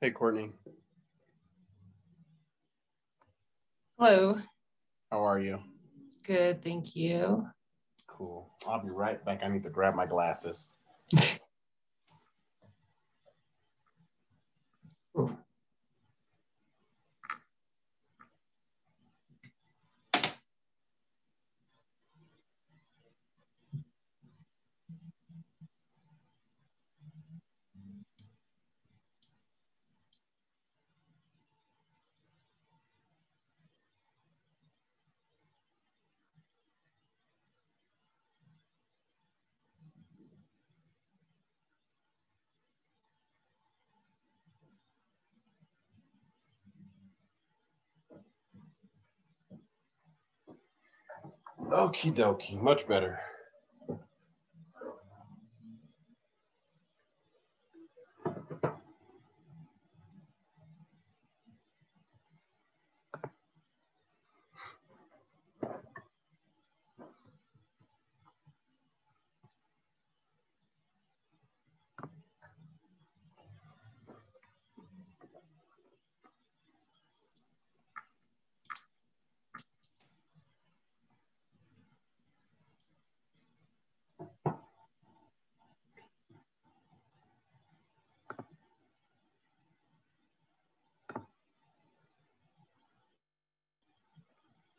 Hey, Courtney. Hello. How are you? Good, thank you. Cool. I'll be right back. I need to grab my glasses. Ooh. Okie dokie, much better.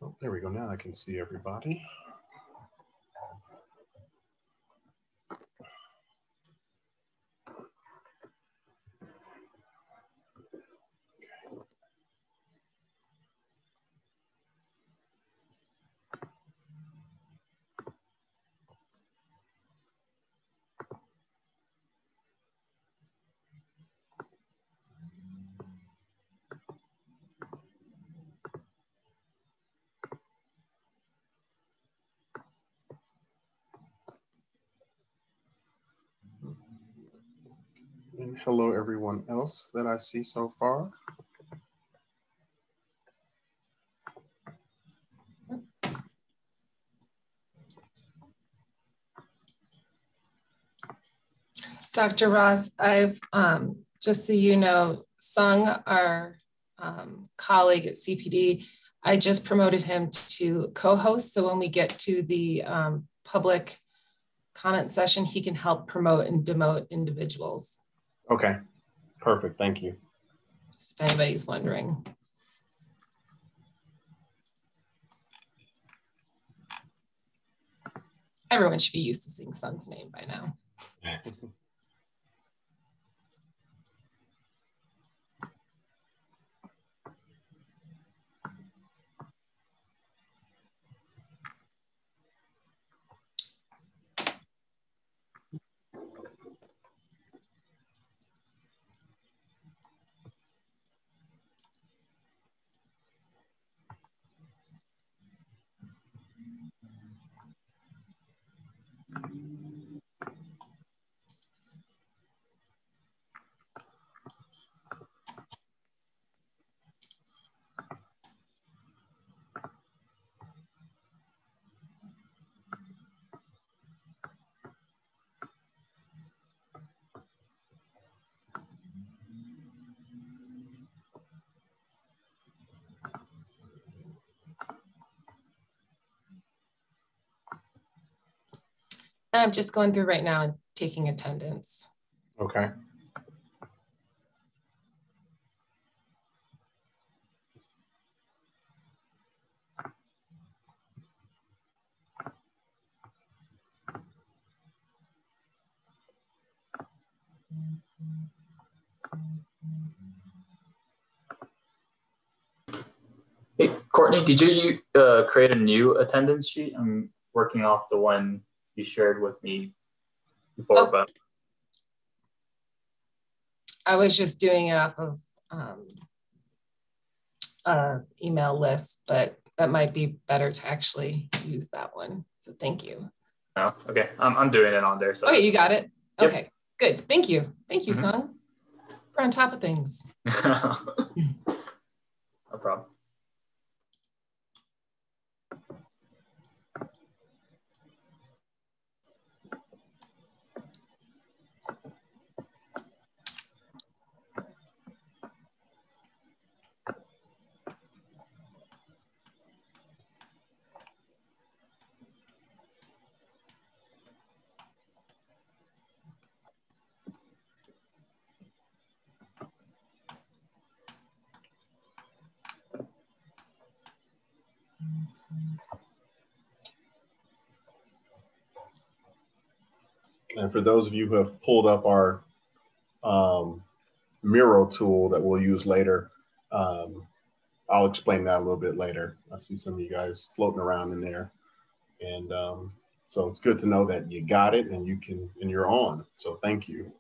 Oh, there we go. Now I can see everybody. And hello, everyone else that I see so far. Dr. Ross, I've, just so you know, Sung, our colleague at CPD, I just promoted him to co-host. So when we get to the public comment session, he can help promote and demote individuals. Okay, perfect. Thank you. Just if anybody's wondering. Everyone should be used to seeing Sung's name by now. And I'm just going through right now and taking attendance. Okay. Hey, Courtney, did you create a new attendance sheet? I'm working off the one you shared with me before, but I was just doing it off of email list, but that might be better to actually use that one. So thank you. no, okay, I'm doing it on there. So okay, you got it. Yep. Okay, good. Thank you, Sung. We're on top of things. No problem. And for those of you who have pulled up our Miro tool that we'll use later, I'll explain that a little bit later. I see some of you guys floating around in there. And so it's good to know that you got it and you're on. So thank you.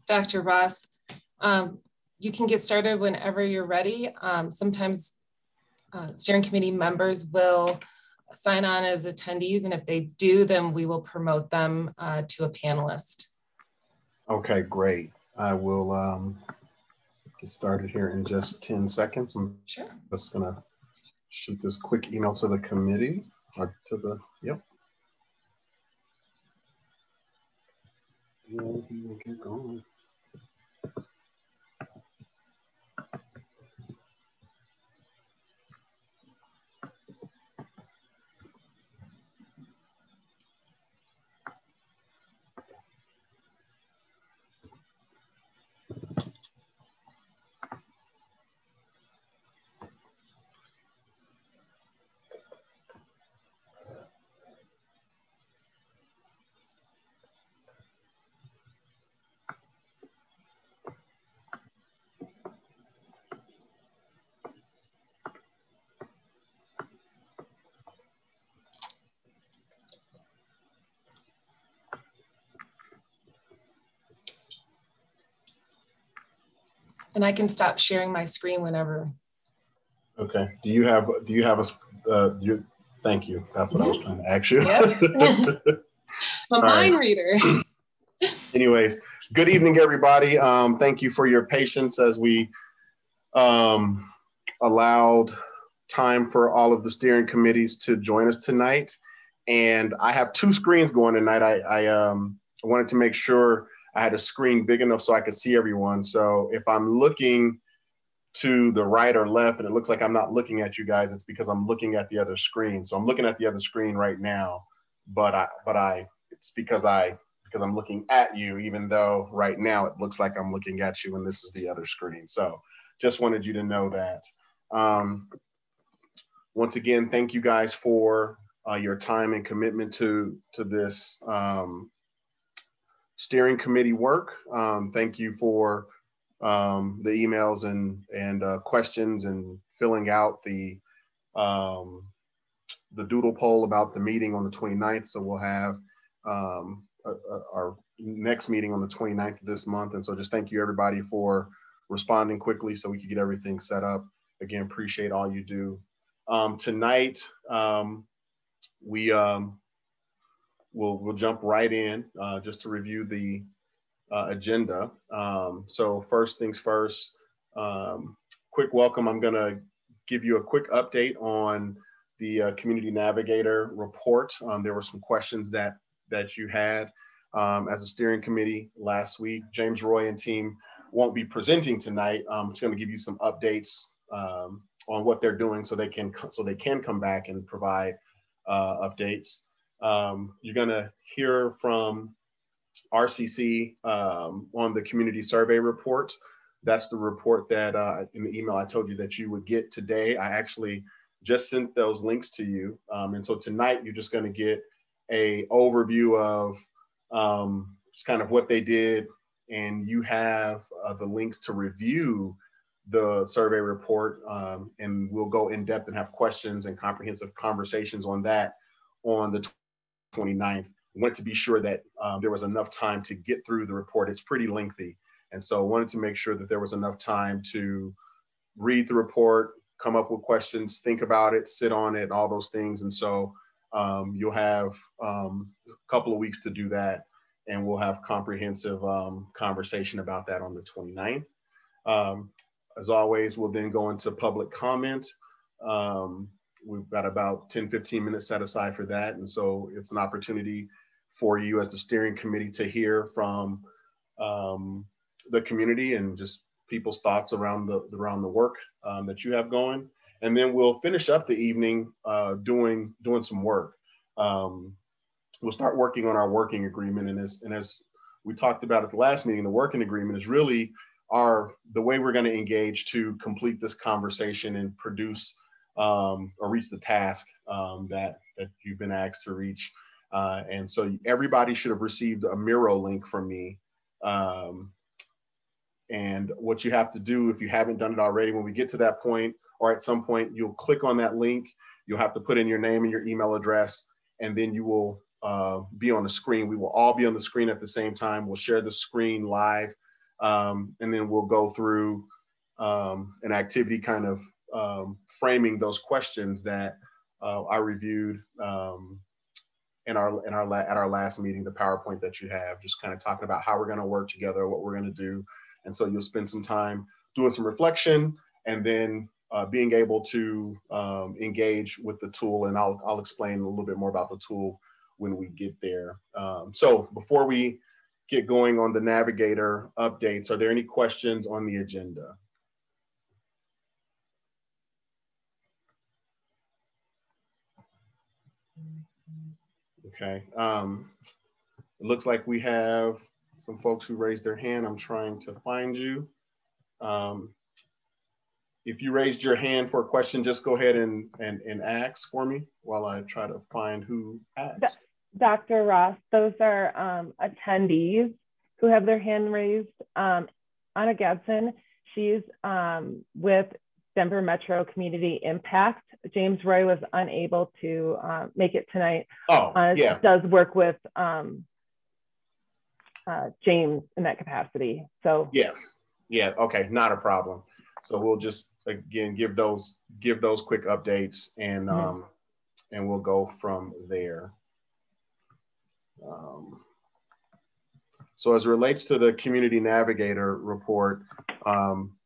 Dr. Ross, you can get started whenever you're ready. Sometimes steering committee members will sign on as attendees, and if they do, then we will promote them to a panelist. Okay, great. I will get started here in just 10 seconds. I'm Sure. just gonna shoot this quick email to the committee or to the, yep. Yeah, we'll get going. And I can stop sharing my screen whenever. Okay. Do you have a, thank you. That's what I was trying to ask you. Yep. A mind reader. Anyways, good evening, everybody. Thank you for your patience as we allowed time for all of the steering committees to join us tonight. And I have two screens going tonight. I wanted to make sure I had a screen big enough so I could see everyone. So if I'm looking to the right or left and it looks like I'm not looking at you guys, it's because I'm looking at the other screen. So I'm looking at the other screen right now, but it's because I'm looking at you, even though right now it looks like I'm looking at you and this is the other screen. So just wanted you to know that. Once again, thank you guys for your time and commitment to this steering committee work. Thank you for the emails and questions and filling out the doodle poll about the meeting on the 29th. So we'll have our next meeting on the 29th of this month. And so just thank you everybody for responding quickly so we could get everything set up. Again, appreciate all you do. Tonight, we'll jump right in just to review the agenda. So first things first, quick welcome. I'm gonna give you a quick update on the Community Navigator report. There were some questions that you had as a steering committee last week. James Roy and team won't be presenting tonight. I'm just gonna give you some updates on what they're doing so they can come back and provide updates. You're gonna hear from RCC on the community survey report. That's the report that in the email I told you that you would get today. I actually just sent those links to you. And so tonight you're just gonna get a overview of just kind of what they did, and you have the links to review the survey report, and we'll go in depth and have questions and comprehensive conversations on that on the 29th. I wanted to be sure that there was enough time to get through the report. It's pretty lengthy. And so I wanted to make sure that there was enough time to read the report, come up with questions, think about it, sit on it, all those things. And so you'll have a couple of weeks to do that, and we'll have comprehensive conversation about that on the 29th. As always, we'll then go into public comment. We've got about 10, 15 minutes set aside for that. And so it's an opportunity for you as the steering committee to hear from the community and just people's thoughts around the work that you have going. And then we'll finish up the evening doing some work. We'll start working on our working agreement. And as we talked about at the last meeting, the working agreement is really the way we're going to engage to complete this conversation and produce or reach the task that you've been asked to reach. And so everybody should have received a Miro link from me. And what you have to do, if you haven't done it already, when we get to that point, or at some point, you'll click on that link. You'll have to put in your name and your email address, and then you will be on the screen. We will all be on the screen at the same time. We'll share the screen live. And then we'll go through an activity kind of framing those questions that I reviewed at our last meeting, the PowerPoint that you have, just kind of talking about how we're going to work together, what we're going to do. And so you'll spend some time doing some reflection, and then being able to engage with the tool. And I'll explain a little bit more about the tool when we get there. So before we get going on the Navigator updates, are there any questions on the agenda? Okay. It looks like we have some folks who raised their hand. I'm trying to find you. If you raised your hand for a question, just go ahead and ask for me while I try to find who asked. Dr. Ross, those are attendees who have their hand raised. Anna Gadsden, she's with Denver Metro Community Impact. James Roy was unable to make it tonight. Yeah. Does work with James in that capacity. So yes, yeah, okay, not a problem. So we'll just again give those quick updates, and and we'll go from there. So as it relates to the Community Navigator report,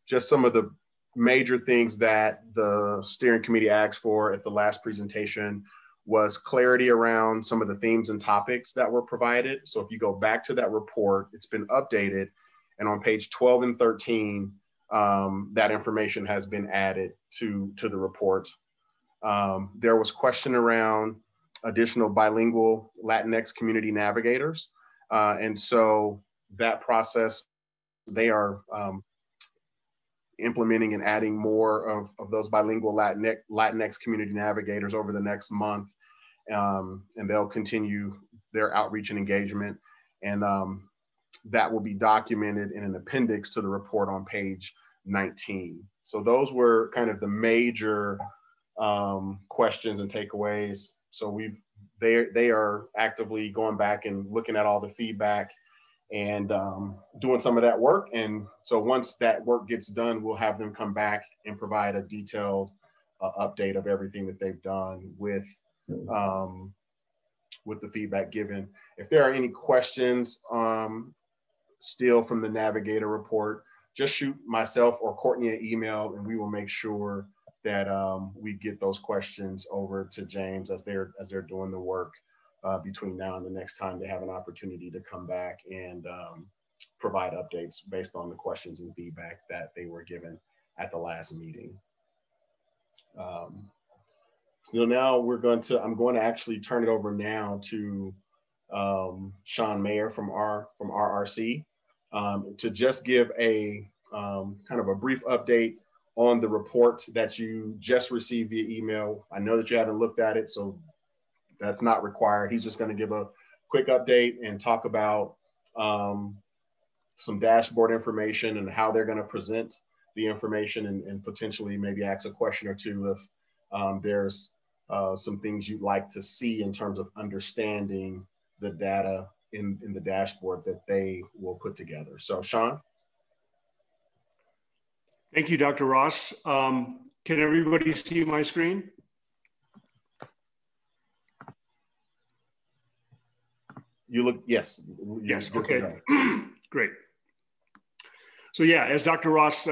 just some of the major things that the steering committee asked for at the last presentation was clarity around some of the themes and topics that were provided. So if you go back to that report, it's been updated, and on page 12 and 13, that information has been added to the report. There was question around additional bilingual Latinx community navigators. And so that process, they are implementing and adding more of those bilingual Latinx community navigators over the next month. And they'll continue their outreach and engagement. And that will be documented in an appendix to the report on page 19. So those were kind of the major questions and takeaways. So we've they are actively going back and looking at all the feedback and doing some of that work. And so once that work gets done, we'll have them come back and provide a detailed update of everything that they've done with the feedback given. If there are any questions still from the Navigator report, just shoot myself or Courtney an email, and we will make sure that we get those questions over to James as they're doing the work between now and the next time they have an opportunity to come back and provide updates based on the questions and feedback that they were given at the last meeting. So now I'm going to actually turn it over now to Sean Mayer from RRC to just give a kind of a brief update on the report that you just received via email. I know that you haven't looked at it, so that's not required. He's just going to give a quick update and talk about some dashboard information and how they're going to present the information, and potentially maybe ask a question or two if there's some things you'd like to see in terms of understanding the data in the dashboard that they will put together. So Sean. Thank you, Dr. Ross. Can everybody see my screen? Yes. Yes, okay, great. So yeah, as Dr. Ross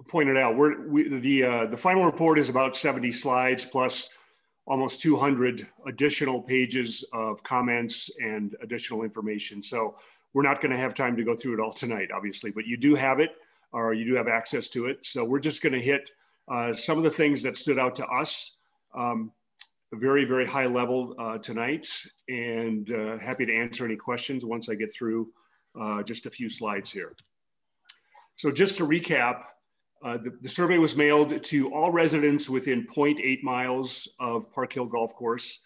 pointed out, the final report is about 70 slides plus almost 200 additional pages of comments and additional information. So we're not going to have time to go through it all tonight, obviously, but you do have it, or you do have access to it. So we're just going to hit some of the things that stood out to us, very, very high level tonight, and happy to answer any questions once I get through just a few slides here. So just to recap, the survey was mailed to all residents within 0.8 miles of Park Hill Golf Course,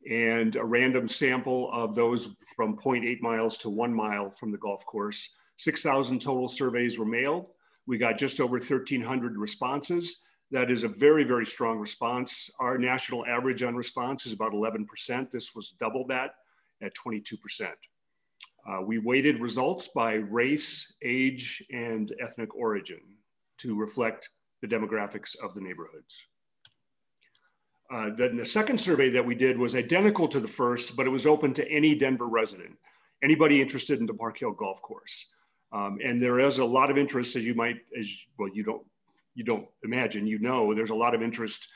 and a random sample of those from 0.8 miles to 1 mile from the golf course. 6,000 total surveys were mailed. We got just over 1,300 responses. That is a very, very strong response. Our national average on response is about 11%. This was double that at 22%. We weighted results by race, age, and ethnic origin to reflect the demographics of the neighborhoods. Then the second survey that we did was identical to the first, but it was open to any Denver resident, anybody interested in the Park Hill Golf Course. And there is a lot of interest, you don't imagine, there's a lot of interest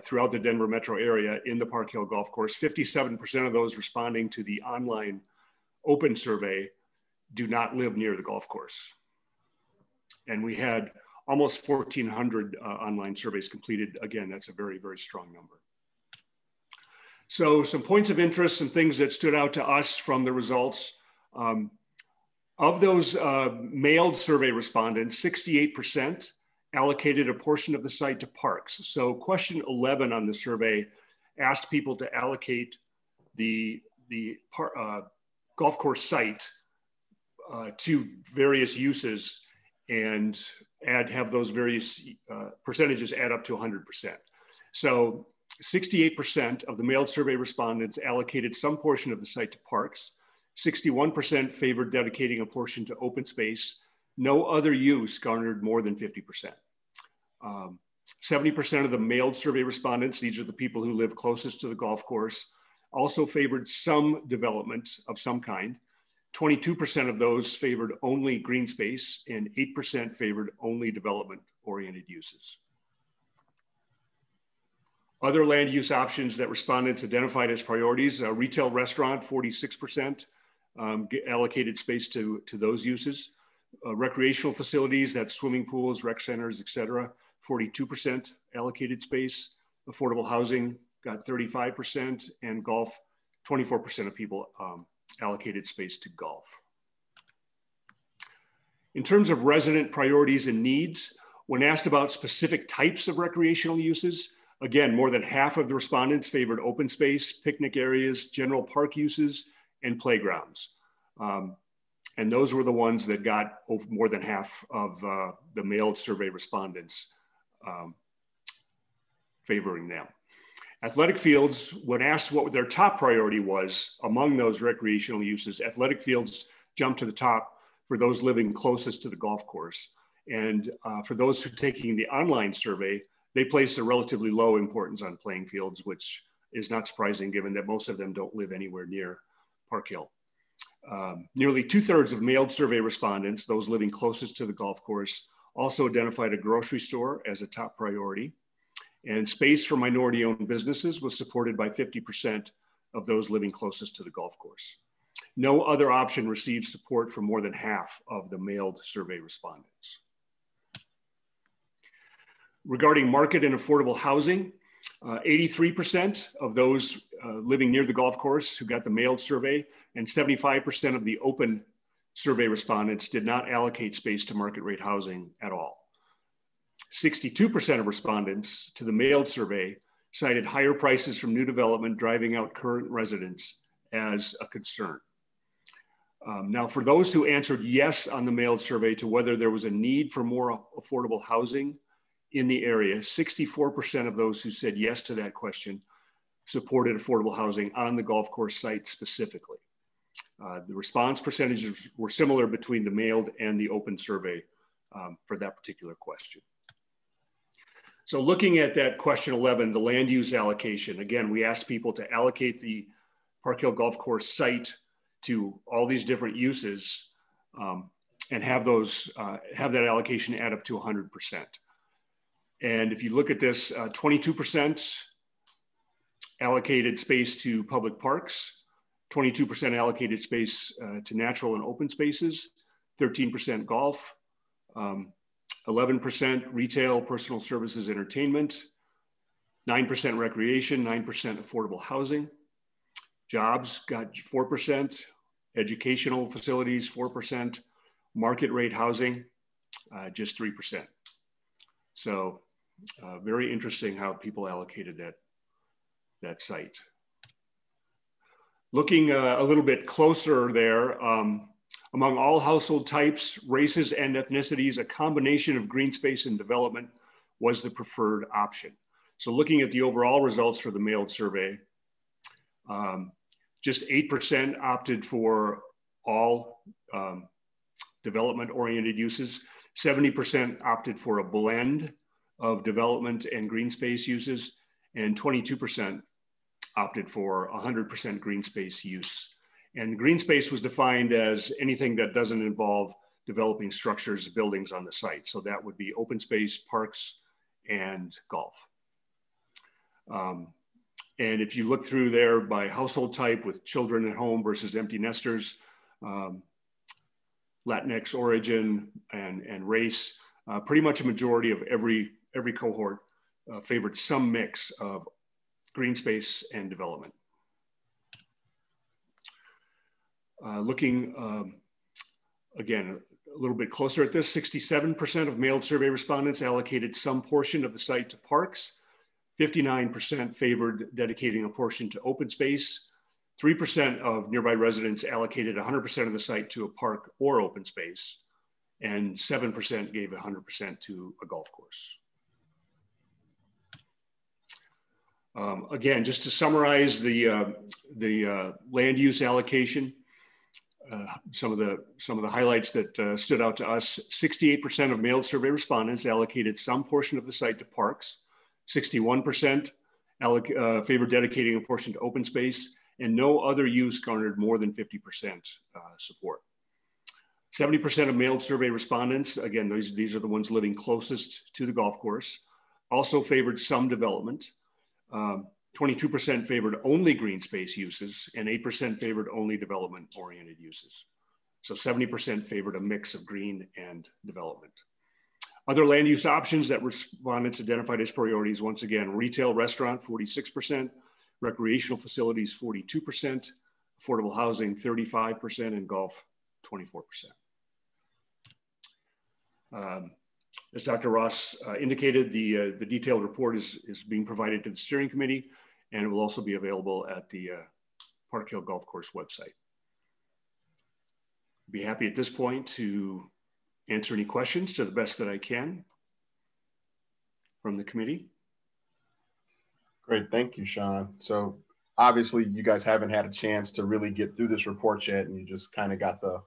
throughout the Denver metro area in the Park Hill Golf Course. 57% of those responding to the online open survey do not live near the golf course. And we had almost 1,400 online surveys completed. Again, that's a very, very strong number. So some points of interest, some things that stood out to us from the results. Of those mailed survey respondents, 68% allocated a portion of the site to parks. So question 11 on the survey asked people to allocate the golf course site to various uses and have those various percentages add up to 100%. So 68% of the mailed survey respondents allocated some portion of the site to parks. 61% favored dedicating a portion to open space. No other use garnered more than 50%. 70% of the mailed survey respondents, these are the people who live closest to the golf course, also favored some development of some kind. 22% of those favored only green space, and 8% favored only development-oriented uses. Other land use options that respondents identified as priorities, a retail restaurant, 46% allocated space to those uses. Recreational facilities, that's swimming pools, rec centers, et cetera, 42% allocated space. Affordable housing got 35%, and golf, 24% of people allocated space to golf. In terms of resident priorities and needs, when asked about specific types of recreational uses, again, more than half of the respondents favored open space, picnic areas, general park uses, and playgrounds. And those were the ones that got more than half of the mailed survey respondents favoring them. Athletic fields, when asked what their top priority was among those recreational uses, athletic fields jumped to the top for those living closest to the golf course. And for those who are taking the online survey, they placed a relatively low importance on playing fields, which is not surprising given that most of them don't live anywhere near Park Hill. Nearly 2/3 of mailed survey respondents, those living closest to the golf course, also identified a grocery store as a top priority. And space for minority-owned businesses was supported by 50% of those living closest to the golf course. No other option received support from more than half of the mailed survey respondents. Regarding market and affordable housing, 83% of those living near the golf course who got the mailed survey and 75% of the open survey respondents did not allocate space to market rate housing at all. 62% of respondents to the mailed survey cited higher prices from new development driving out current residents as a concern. Now, for those who answered yes on the mailed survey to whether there was a need for more affordable housing in the area, 64% of those who said yes to that question supported affordable housing on the golf course site specifically. The response percentages were similar between the mailed and the open survey for that particular question. So looking at that question 11, the land use allocation, again, we asked people to allocate the Park Hill Golf Course site to all these different uses and have that allocation add up to 100%. And if you look at this, 22% allocated space to public parks, 22% allocated space to natural and open spaces, 13% golf, 11% retail, personal services, entertainment, 9% recreation, 9% affordable housing. Jobs got 4%, educational facilities 4%, market rate housing just 3%. So very interesting how people allocated that site. Looking a little bit closer there, among all household types, races, and ethnicities, a combination of green space and development was the preferred option. So looking at the overall results for the mailed survey, just 8% opted for all development-oriented uses, 70% opted for a blend of development and green space uses, and 22% opted for 100% green space use. And green space was defined as anything that doesn't involve developing structures, buildings on the site. So that would be open space, parks, and golf. And if you look through there by household type with children at home versus empty nesters, Latinx origin and race, pretty much a majority of every cohort favored some mix of green space and development. Looking again, a little bit closer at this, 67% of mailed survey respondents allocated some portion of the site to parks, 59% favored dedicating a portion to open space, 3% of nearby residents allocated 100% of the site to a park or open space, and 7% gave 100% to a golf course. Again, just to summarize the land use allocation, some of the highlights that stood out to us: 68% of mailed survey respondents allocated some portion of the site to parks, 61% favored dedicating a portion to open space, and no other use garnered more than 50% support. 70% of mailed survey respondents, again, these are the ones living closest to the golf course, also favored some development. 22% favored only green space uses, and 8% favored only development-oriented uses. So 70% favored a mix of green and development. Other land use options that respondents identified as priorities, once again, retail, restaurant, 46%, recreational facilities, 42%, affordable housing, 35%, and golf, 24%. As Dr. Ross indicated, the detailed report is being provided to the steering committee, and it will also be available at the Park Hill Golf Course website. I'd be happy at this point to answer any questions to the best that I can from the committee. Great, thank you, Sean. So obviously you guys haven't had a chance to really get through this report yet, and you just kind of got the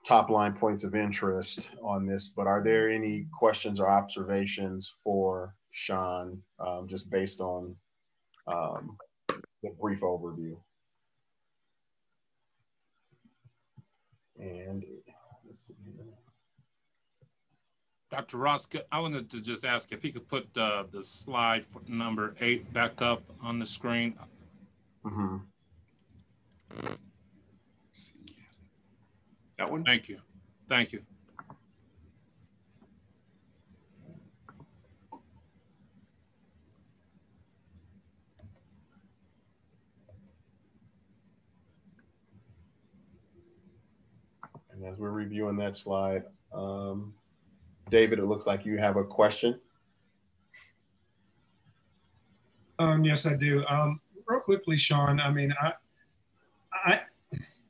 top line points of interest on this, but are there any questions or observations for Sean, just based on the brief overview? And let's see here. Dr. Ross, I wanted to just ask if he could put the slide number 8 back up on the screen. Mm-hmm. That one? Thank you. Thank you. And as we're reviewing that slide, David, it looks like you have a question. Yes, I do. Real quickly, Sean, I mean,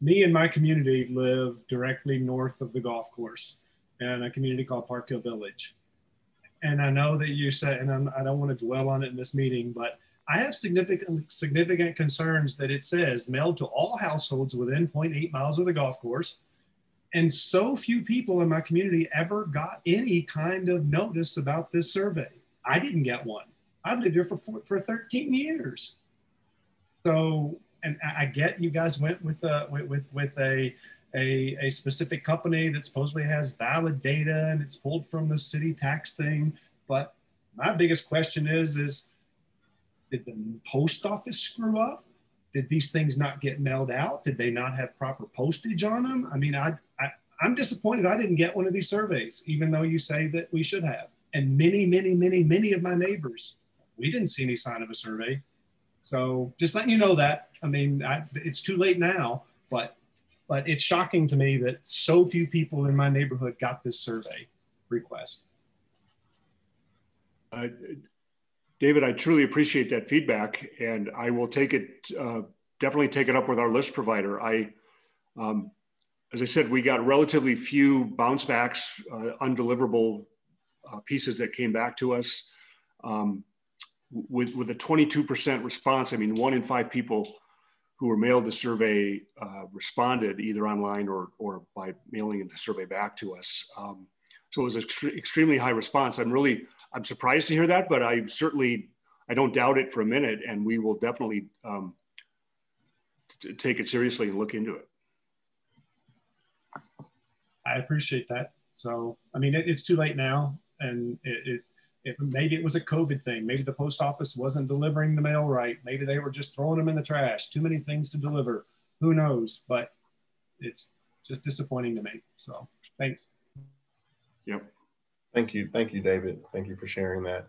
me and my community live directly north of the golf course in a community called Park Hill Village. And I know that you said, and I don't want to dwell on it in this meeting, but I have significant concerns that it says mailed to all households within 0.8 miles of the golf course. And so few people in my community ever got any kind of notice about this survey. I didn't get one. I've lived here for 13 years. So, and I get you guys went with a specific company that supposedly has valid data and it's pulled from the city tax thing. But my biggest question is did the post office screw up? Did these things not get mailed out? Did they not have proper postage on them? I mean, I'm disappointed I didn't get one of these surveys, even though you say that we should have. And many of my neighbors, we didn't see any sign of a survey. So just letting you know that. I mean, it's too late now, but it's shocking to me that so few people in my neighborhood got this survey request. David, I truly appreciate that feedback, and I will take it, definitely take it up with our list provider. As I said, we got relatively few bounce backs, undeliverable pieces that came back to us. With a 22% response, I mean, 1 in 5 people who were mailed the survey responded either online or by mailing the survey back to us. So it was an extremely high response. I'm surprised to hear that, but I don't doubt it for a minute, and we will definitely take it seriously and look into it. I appreciate that. So, I mean, it's too late now, and maybe it was a COVID thing. Maybe the post office wasn't delivering the mail right. Maybe they were just throwing them in the trash. Too many things to deliver. Who knows? But it's just disappointing to me. So, thanks. Yep. Thank you, David. Thank you for sharing that.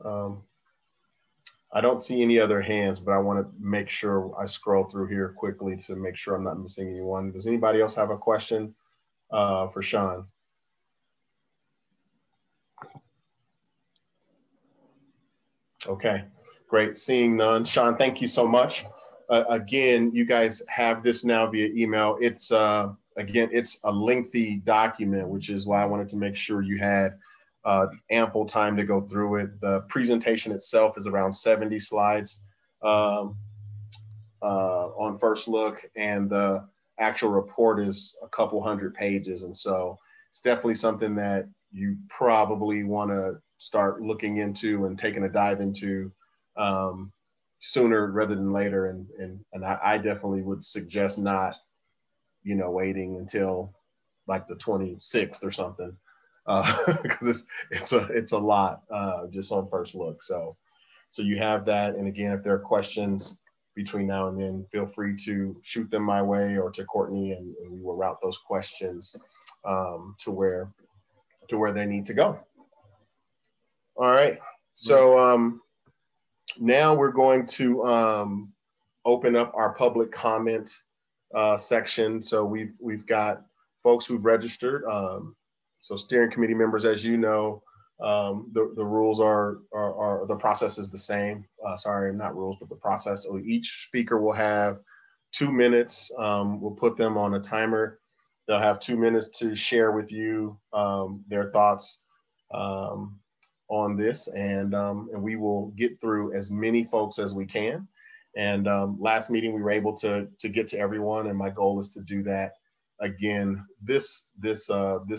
I don't see any other hands, but I want to make sure I scroll through here quickly to make sure I'm not missing anyone. Does anybody else have a question for Sean? Okay, great. Seeing none. Sean, thank you so much. Again, you guys have this now via email. It's again, it's a lengthy document, which is why I wanted to make sure you had ample time to go through it. The presentation itself is around 70 slides on first look, and the actual report is a couple hundred pages. And so it's definitely something that you probably want to start looking into and taking a dive into sooner rather than later. And I definitely would suggest not, waiting until like the 26th or something, because it's a lot just on first look. So you have that. And again, if there are questions between now and then, feel free to shoot them my way or to Courtney, and we will route those questions to where they need to go. All right. So now we're going to open up our public comment section. So we've got folks who've registered. So steering committee members, as you know, the rules are the process is the same. Sorry, not rules, but the process. So each speaker will have 2 minutes. We'll put them on a timer. They'll have 2 minutes to share with you their thoughts on this, and we will get through as many folks as we can. And last meeting, we were able to get to everyone, and my goal is to do that again this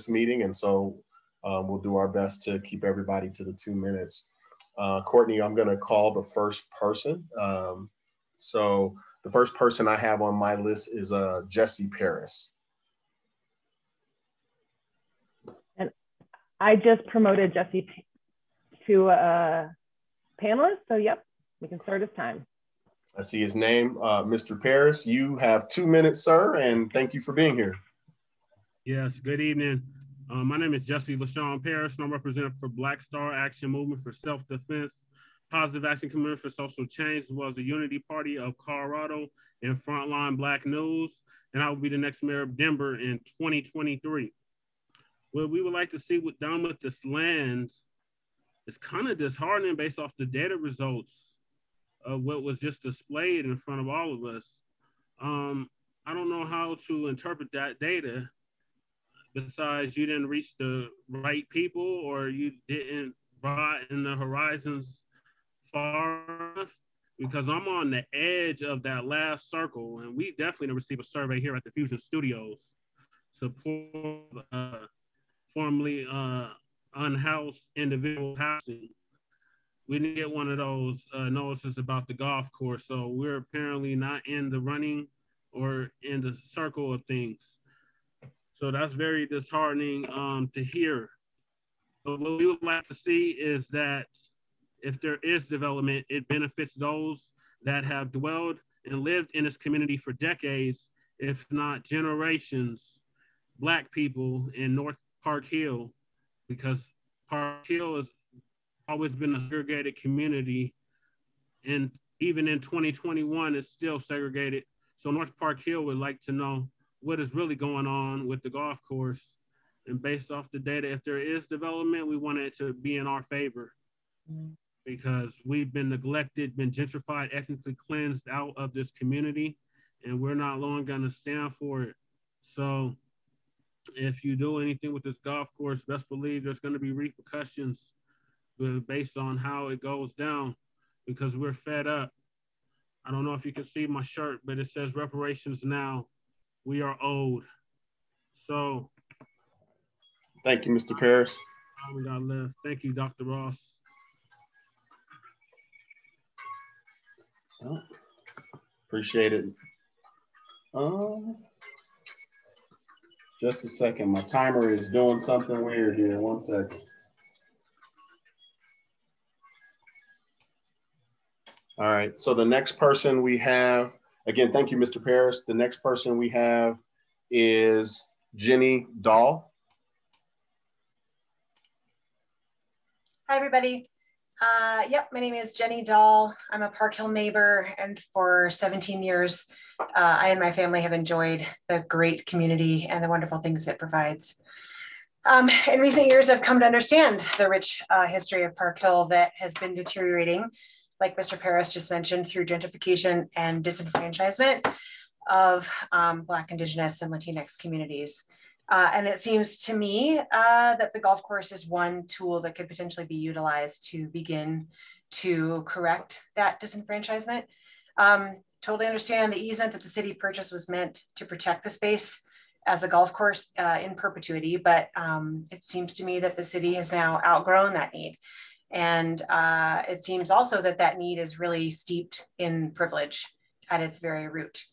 meeting. And so we'll do our best to keep everybody to the 2 minutes. Courtney, I'm going to call the first person. So the first person I have on my list is Jesse Paris. And I just promoted Jesse to a panelist. So yep, we can start his time. I see his name. Mr. Paris, you have 2 minutes, sir, and thank you for being here. Yes, good evening. My name is Jesse LaShawn Paris, and I'm representative for Black Star Action Movement for Self-Defense, Positive Action Community for Social Change, as well as the Unity Party of Colorado and Frontline Black News. And I will be the next mayor of Denver in 2023. What we would like to see done with this land is kind of disheartening based off the data results of what was just displayed in front of all of us. I don't know how to interpret that data besides you didn't reach the right people or you didn't broaden the horizons far enough, because I'm on the edge of that last circle, and we definitely didn't receive a survey here at the Fusion Studios. Support formerly unhoused individual housing. We didn't get one of those notices about the golf course, so we're apparently not in the running or in the circle of things. So that's very disheartening to hear. But what we would like to see is that if there is development, it benefits those that have dwelled and lived in this community for decades, if not generations, Black people in North Park Hill, because Park Hill has always been a segregated community, and even in 2021, it's still segregated. So North Park Hill would like to know what is really going on with the golf course. And based off the data, if there is development, we want it to be in our favor, because we've been neglected, been gentrified, ethnically cleansed out of this community, and we're not long gonna stand for it. So if you do anything with this golf course, best believe there's gonna be repercussions based on how it goes down, because we're fed up. I don't know if you can see my shirt, but it says reparations now. We are owed. So. Thank you, Mr. Paris. We got left. Thank you, Dr. Ross. Oh, appreciate it. Just a second. My timer is doing something weird here. 1 second. All right. So the next person we have, again, thank you, Mr. Paris. The next person we have is Jenny Dahl. Hi, everybody. Yep, my name is Jenny Dahl. I'm a Park Hill neighbor, and for 17 years, I and my family have enjoyed the great community and the wonderful things it provides. In recent years, I've come to understand the rich history of Park Hill that has been deteriorating, like Mr. Paris just mentioned, through gentrification and disenfranchisement of Black, Indigenous, and Latinx communities. And it seems to me that the golf course is one tool that could potentially be utilized to begin to correct that disenfranchisement. Totally understand the easement that the city purchased was meant to protect the space as a golf course in perpetuity, but it seems to me that the city has now outgrown that need. And it seems also that that need is really steeped in privilege at its very root.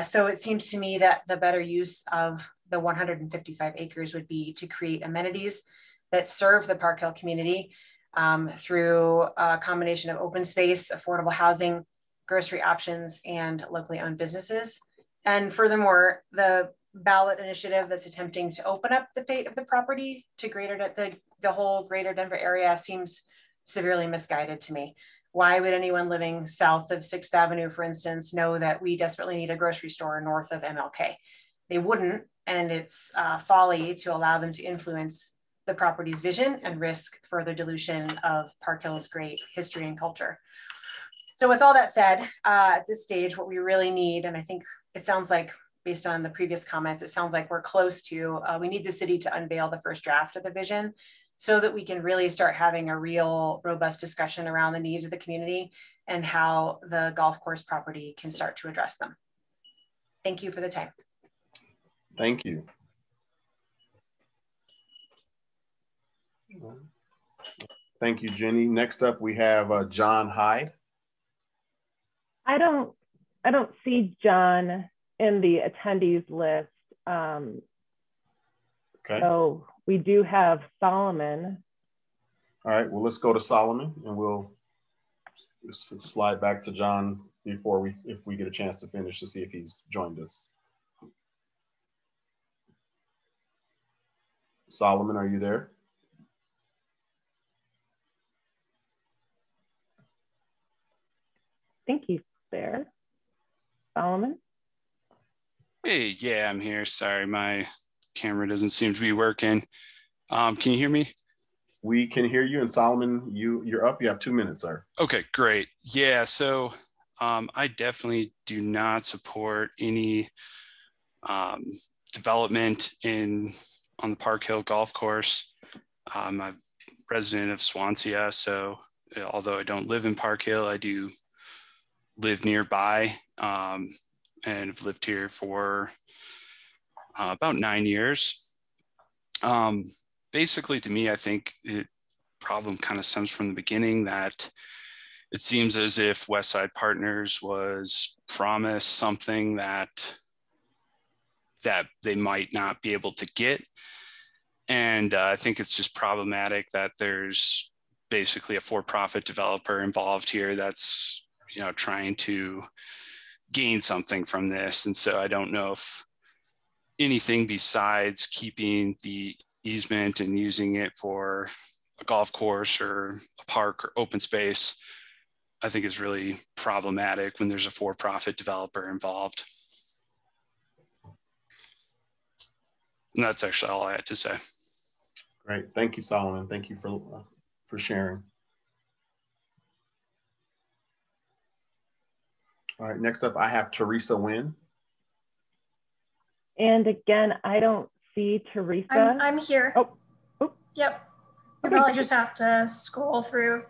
So it seems to me that the better use of the 155 acres would be to create amenities that serve the Park Hill community through a combination of open space, affordable housing, grocery options, and locally owned businesses. And furthermore, the ballot initiative that's attempting to open up the fate of the property to the whole greater Denver area seems severely misguided to me. Why would anyone living south of 6th Avenue, for instance, know that we desperately need a grocery store north of MLK? They wouldn't, and it's folly to allow them to influence the property's vision and risk further dilution of Park Hill's great history and culture. So with all that said, at this stage, what we really need, and I think it sounds like based on the previous comments, it sounds like we're close to, we need the city to unveil the first draft of the vision so that we can really start having a real robust discussion around the needs of the community and how the golf course property can start to address them. Thank you for the time. Thank you. Thank you, Jenny. Next up, we have John Hyde. I don't see John in the attendees list. Okay. So we do have Solomon. All right, well, let's go to Solomon and we'll slide back to John before if we get a chance to finish to see if he's joined us. Solomon, are you there? I think he's there. Solomon? Hey, yeah, I'm here. Sorry, my camera doesn't seem to be working. Can you hear me? We can hear you. And Solomon, you're up. You have 2 minutes, sir. Okay, great. Yeah, so I definitely do not support any development on the Park Hill Golf Course. I'm a resident of Swansea, so although I don't live in Park Hill, I do live nearby, and have lived here for about 9 years. Basically, to me, I think the problem kind of stems from the beginning that it seems as if Westside Partners was promised something that they might not be able to get. And I think it's just problematic that there's basically a for-profit developer involved here that's, trying to gain something from this. And so I don't know if anything besides keeping the easement and using it for a golf course or a park or open space, I think is really problematic when there's a for-profit developer involved. And that's actually all I had to say. Great. Thank you, Solomon. Thank you for sharing. All right, next up, I have Teresa Nguyen. And again, I don't see Teresa. I'm here. Oh. Yep. You Okay. probably just have to scroll through.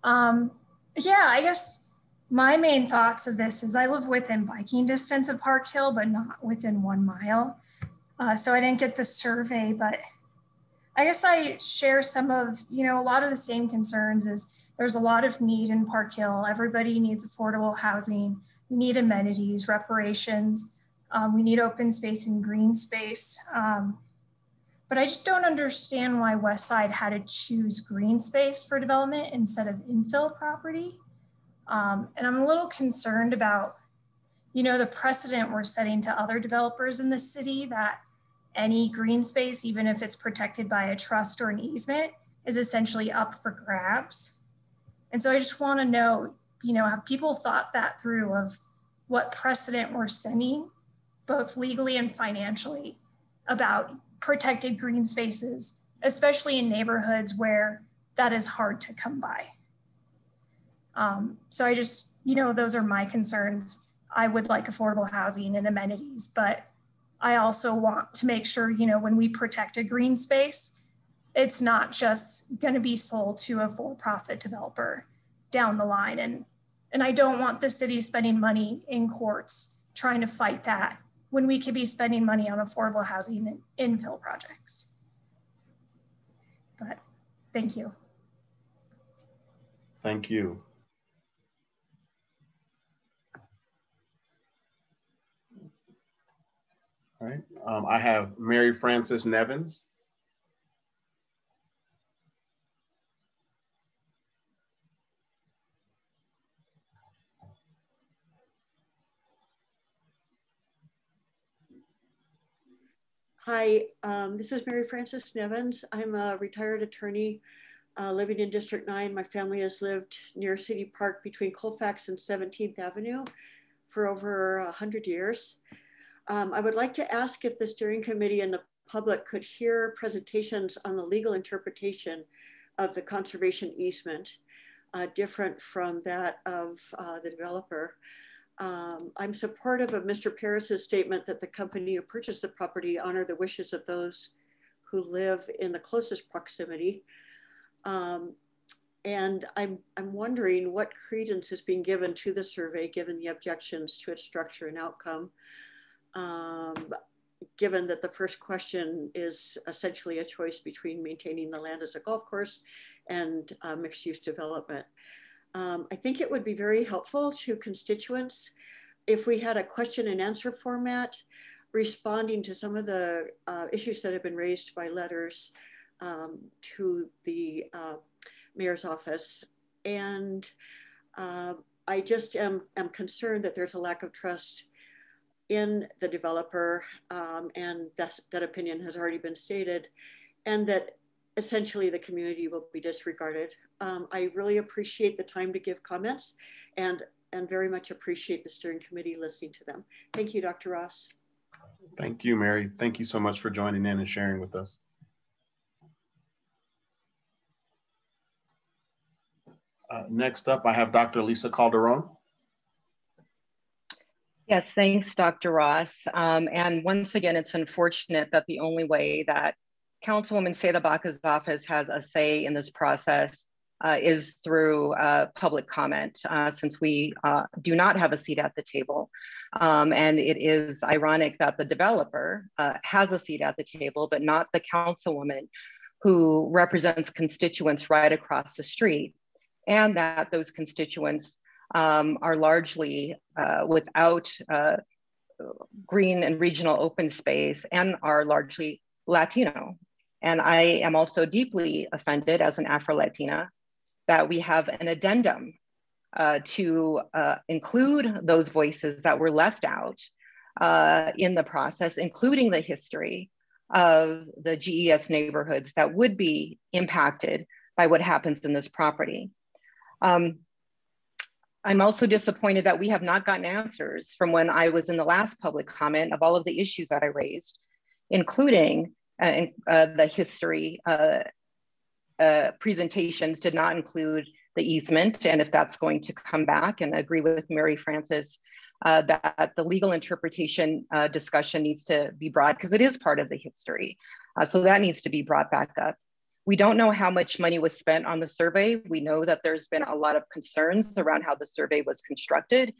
Yeah, I guess my main thoughts of this is I live within biking distance of Park Hill, but not within 1 mile. So I didn't get the survey, but I guess I share some of, a lot of the same concerns. Is there's a lot of need in Park Hill. Everybody needs affordable housing. We need amenities, reparations. We need open space and green space. But I just don't understand why Westside had to choose green space for development instead of infill property. And I'm a little concerned about, the precedent we're setting to other developers in the city that any green space, even if it's protected by a trust or an easement, is essentially up for grabs. And so I just want to know, have people thought that through of what precedent we're setting, both legally and financially, about protected green spaces, especially in neighborhoods where that is hard to come by. So I just, those are my concerns. I would like affordable housing and amenities, but I also want to make sure, when we protect a green space, it's not just going to be sold to a for-profit developer down the line. And I don't want the city spending money in courts trying to fight that when we could be spending money on affordable housing and infill projects. But thank you. Thank you. All right, I have Mary Frances Nevins. Hi, this is Mary Frances Nevins. I'm a retired attorney living in District 9. My family has lived near City Park between Colfax and 17th Avenue for over 100 years. I would like to ask if the steering committee and the public could hear presentations on the legal interpretation of the conservation easement, different from that of the developer. I'm supportive of Mr. Paris's statement that the company who purchased the property honor the wishes of those who live in the closest proximity. And I'm wondering what credence is being given to the survey, given the objections to its structure and outcome, given that the first question is essentially a choice between maintaining the land as a golf course and mixed use development. I think it would be very helpful to constituents if we had a question and answer format responding to some of the issues that have been raised by letters to the mayor's office. And I just am concerned that there's a lack of trust in the developer, and that opinion has already been stated, and that essentially the community will be disregarded. I really appreciate the time to give comments and very much appreciate the steering committee listening to them. Thank you, Dr. Ross. Thank you, Mary. Thank you so much for joining in and sharing with us. Next up, I have Dr. Lisa Calderon. Yes, thanks, Dr. Ross. And once again, it's unfortunate that the only way that Councilwoman Seda Baca's office has a say in this process is through public comment, since we do not have a seat at the table. And it is ironic that the developer has a seat at the table, but not the councilwoman who represents constituents right across the street, and that those constituents are largely without green and regional open space and are largely Latino. And I am also deeply offended as an Afro-Latina that we have an addendum to include those voices that were left out in the process, including the history of the GES neighborhoods that would be impacted by what happens in this property. I'm also disappointed that we have not gotten answers from when I was in the last public comment of all of the issues that I raised, including the history presentations did not include the easement, and if that's going to come back, and I agree with Mary Frances that the legal interpretation discussion needs to be brought, because it is part of the history. So that needs to be brought back up. We don't know how much money was spent on the survey. We know that there's been a lot of concerns around how the survey was constructed.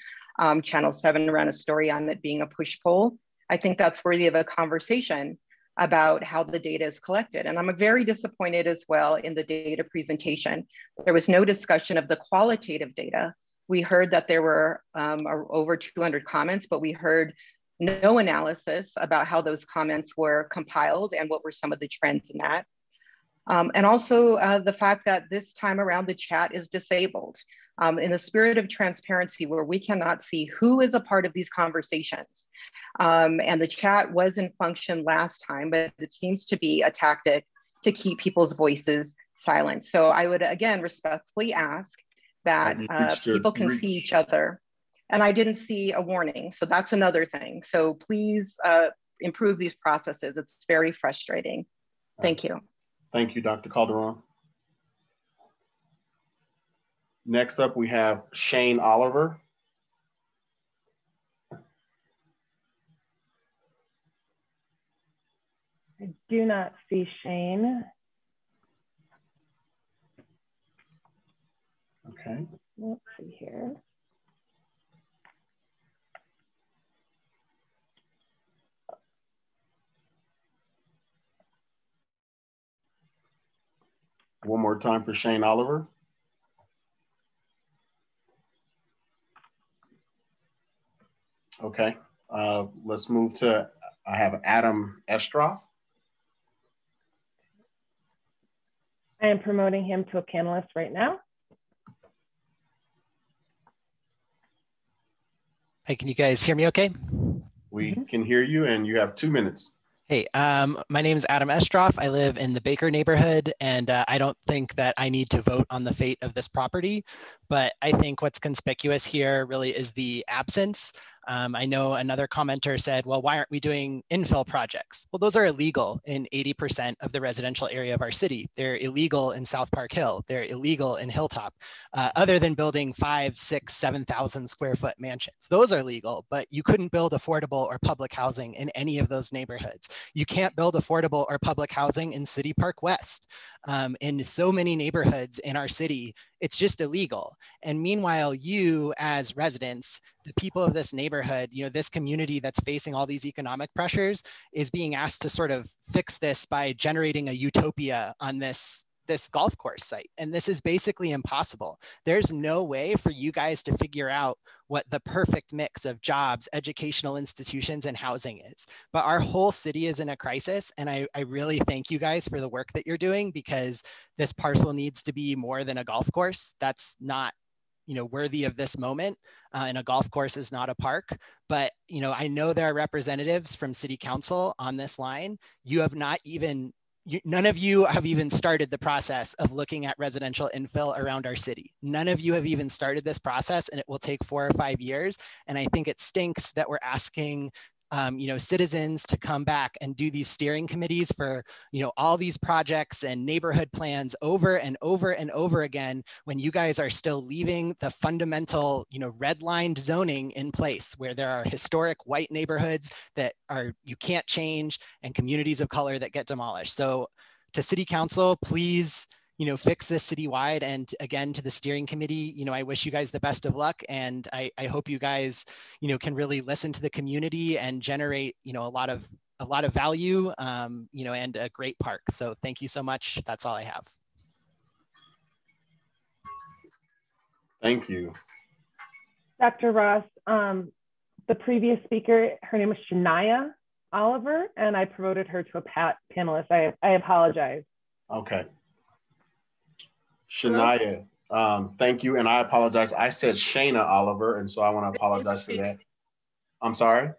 Channel 7 ran a story on it being a push poll. I think that's worthy of a conversation about how the data is collected. And I'm very disappointed as well in the data presentation. There was no discussion of the qualitative data. We heard that there were over 200 comments, but we heard no analysis about how those comments were compiled and what were some of the trends in that. And also the fact that this time around the chat is disabled. In the spirit of transparency, where we cannot see who is a part of these conversations. And the chat was in function last time, but it seems to be a tactic to keep people's voices silent. So I would again respectfully ask that people can see each other. And I didn't see a warning, so that's another thing. So please improve these processes. It's very frustrating. Thank you. Thank you, Dr. Calderon. Next up, we have Shane Oliver. I do not see Shane. Okay. Let's see here. One more time for Shane Oliver. Okay, let's move to, I have Adam Estroff. I am promoting him to a panelist right now. Hey, can you guys hear me okay? We can hear you, and you have 2 minutes. Hey, my name is Adam Estroff. I live in the Baker neighborhood, and I don't think that I need to vote on the fate of this property, but I think what's conspicuous here really is the absence I know another commenter said, well, why aren't we doing infill projects? Well, those are illegal in 80% of the residential area of our city. They're illegal in South Park Hill. They're illegal in Hilltop, other than building 5, 6, 7,000 square foot mansions. Those are legal, but you couldn't build affordable or public housing in any of those neighborhoods. You can't build affordable or public housing in City Park West. In so many neighborhoods in our city, it's just illegal. And meanwhile, you as residents, the people of this neighborhood, this community that's facing all these economic pressures is being asked to sort of fix this by generating a utopia on this golf course site. And this is basically impossible. There's no way for you guys to figure out what the perfect mix of jobs, educational institutions, and housing is. But our whole city is in a crisis. And I really thank you guys for the work that you're doing, because this parcel needs to be more than a golf course. That's not worthy of this moment, and a golf course is not a park. But I know there are representatives from City Council on this line. You have not even none of you have even started the process of looking at residential infill around our city. None of you have even started this process, and it will take 4 or 5 years. And I think it stinks that we're asking citizens to come back and do these steering committees for, all these projects and neighborhood plans over and over and over again, when you guys are still leaving the fundamental, redlined zoning in place, where there are historic white neighborhoods that you can't change, and communities of color that get demolished. So to City Council, please, fix this citywide. And again, to the steering committee, I wish you guys the best of luck. And I hope you guys, can really listen to the community and generate, a lot of value, and a great park. So thank you so much. That's all I have. Thank you. Dr. Ross, the previous speaker, her name was Shania Oliver, and I promoted her to a panelist. I apologize. Okay. Shania, thank you. And I apologize. I said Shayna Oliver, and so I want to apologize for that. I'm sorry?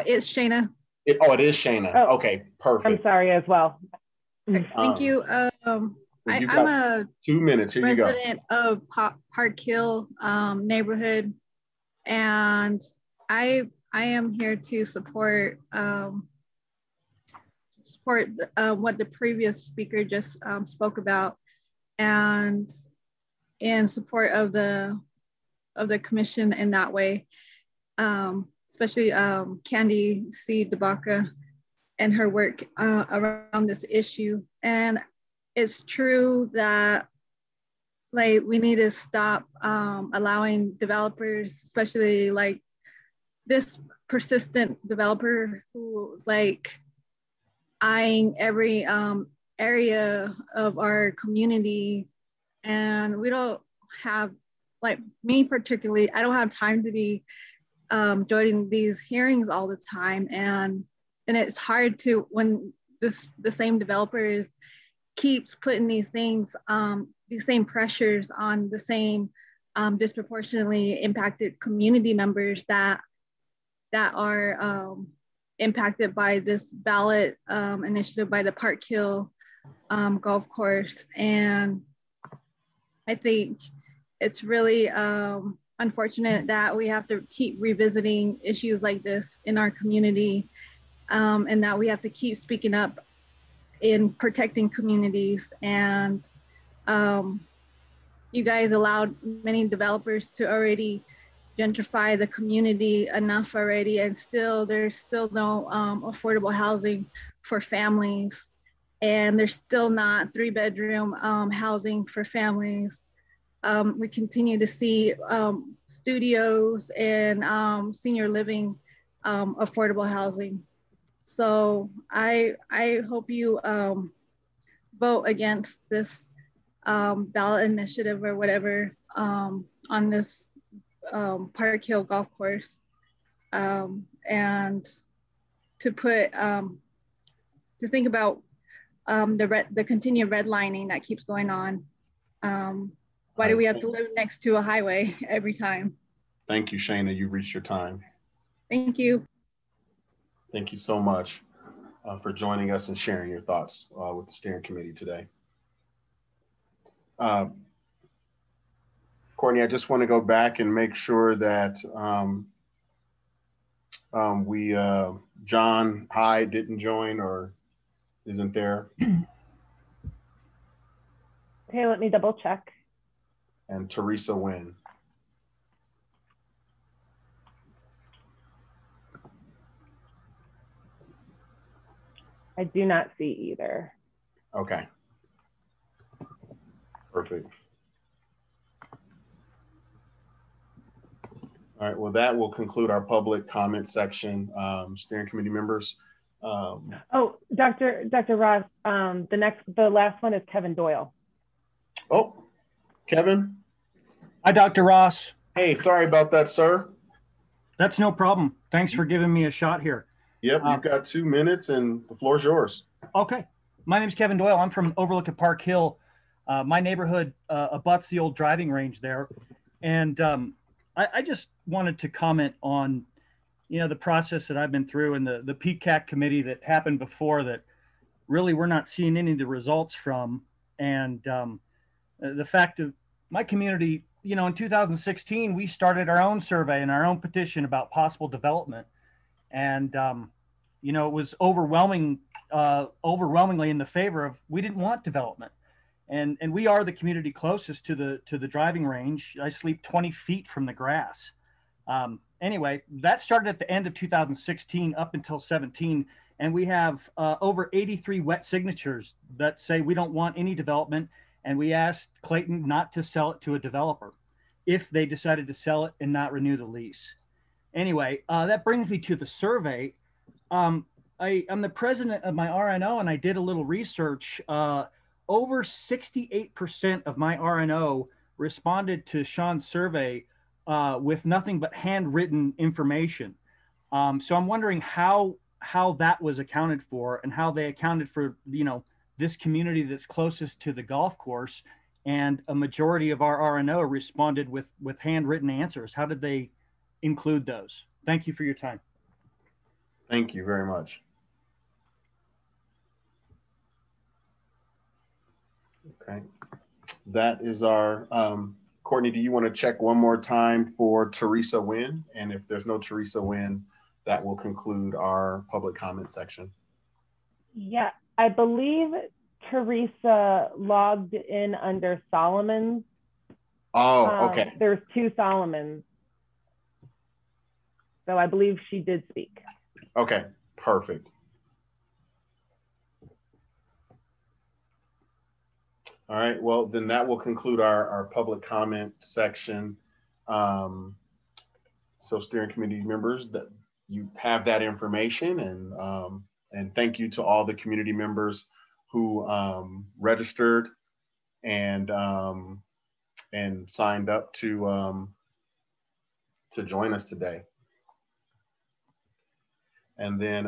It's Shayna. It is Shayna. Oh, okay, perfect. I'm sorry as well. Thank you. I'm a 2 minutes. Here resident of Park Hill neighborhood, and I am here to support what the previous speaker just spoke about, and in support of the commission in that way, especially Candy C. DeBaca and her work around this issue. And it's true that we need to stop allowing developers, especially this persistent developer who eyeing every area of our community. And we don't have, me particularly, I don't have time to be joining these hearings all the time. And it's hard to, when the same developers keeps putting these things, these same pressures on the same disproportionately impacted community members that are impacted by this ballot initiative by the Park Hill golf course. And I think it's really unfortunate that we have to keep revisiting issues like this in our community, and that we have to keep speaking up in protecting communities. And you guys allowed many developers to already gentrify the community enough already, and there's still no affordable housing for families. And there's still not 3-bedroom housing for families. We continue to see studios and senior living affordable housing. So I hope you vote against this ballot initiative or whatever on this Park Hill golf course, and to put to think about the continued redlining that keeps going on. Why do we have to live next to a highway every time? Thank you, Shayna. You've reached your time. Thank you. Thank you so much for joining us and sharing your thoughts with the steering committee today. Courtney, I just want to go back and make sure that John Hyde didn't join or isn't there. Okay, let me double check. And Teresa Nguyen. I do not see either. Okay. Perfect. All right, well, that will conclude our public comment section. Steering committee members. Oh, Dr. Ross, the last one is Kevin Doyle. Oh, Kevin. Hi, Dr. Ross. Hey, sorry about that, sir. That's no problem. Thanks for giving me a shot here. Yep, you've got 2 minutes and the floor is yours. Okay. My name is Kevin Doyle. I'm from Overlook at Park Hill. My neighborhood abuts the old driving range there. And I just wanted to comment on, the process that I've been through and the PCAC committee that happened before that really we're not seeing any of the results from. And the fact of my community, in 2016, we started our own survey and our own petition about possible development. And, it was overwhelmingly in the favor of, we didn't want development. And we are the community closest to the driving range. I sleep 20 feet from the grass. Anyway, that started at the end of 2016 up until 17. And we have over 83 wet signatures that say we don't want any development. And we asked Clayton not to sell it to a developer if they decided to sell it and not renew the lease. Anyway, that brings me to the survey. I'm the president of my RNO, and I did a little research. Over 68% of my RNO responded to Sean's survey with nothing but handwritten information. So I'm wondering how that was accounted for and how they accounted for, this community that's closest to the golf course, and a majority of our RNO responded with handwritten answers. How did they include those? Thank you for your time. Thank you very much. Okay, that is our, Courtney, do you want to check one more time for Teresa Nguyen? And if there's no Teresa Nguyen, that will conclude our public comment section. Yeah, I believe Teresa logged in under Solomon. Oh, okay. There's 2 Solomons. So I believe she did speak. Okay, perfect. All right, well, then that will conclude our public comment section. So steering committee members, that you have that information, and thank you to all the community members who registered and signed up to join us today. And then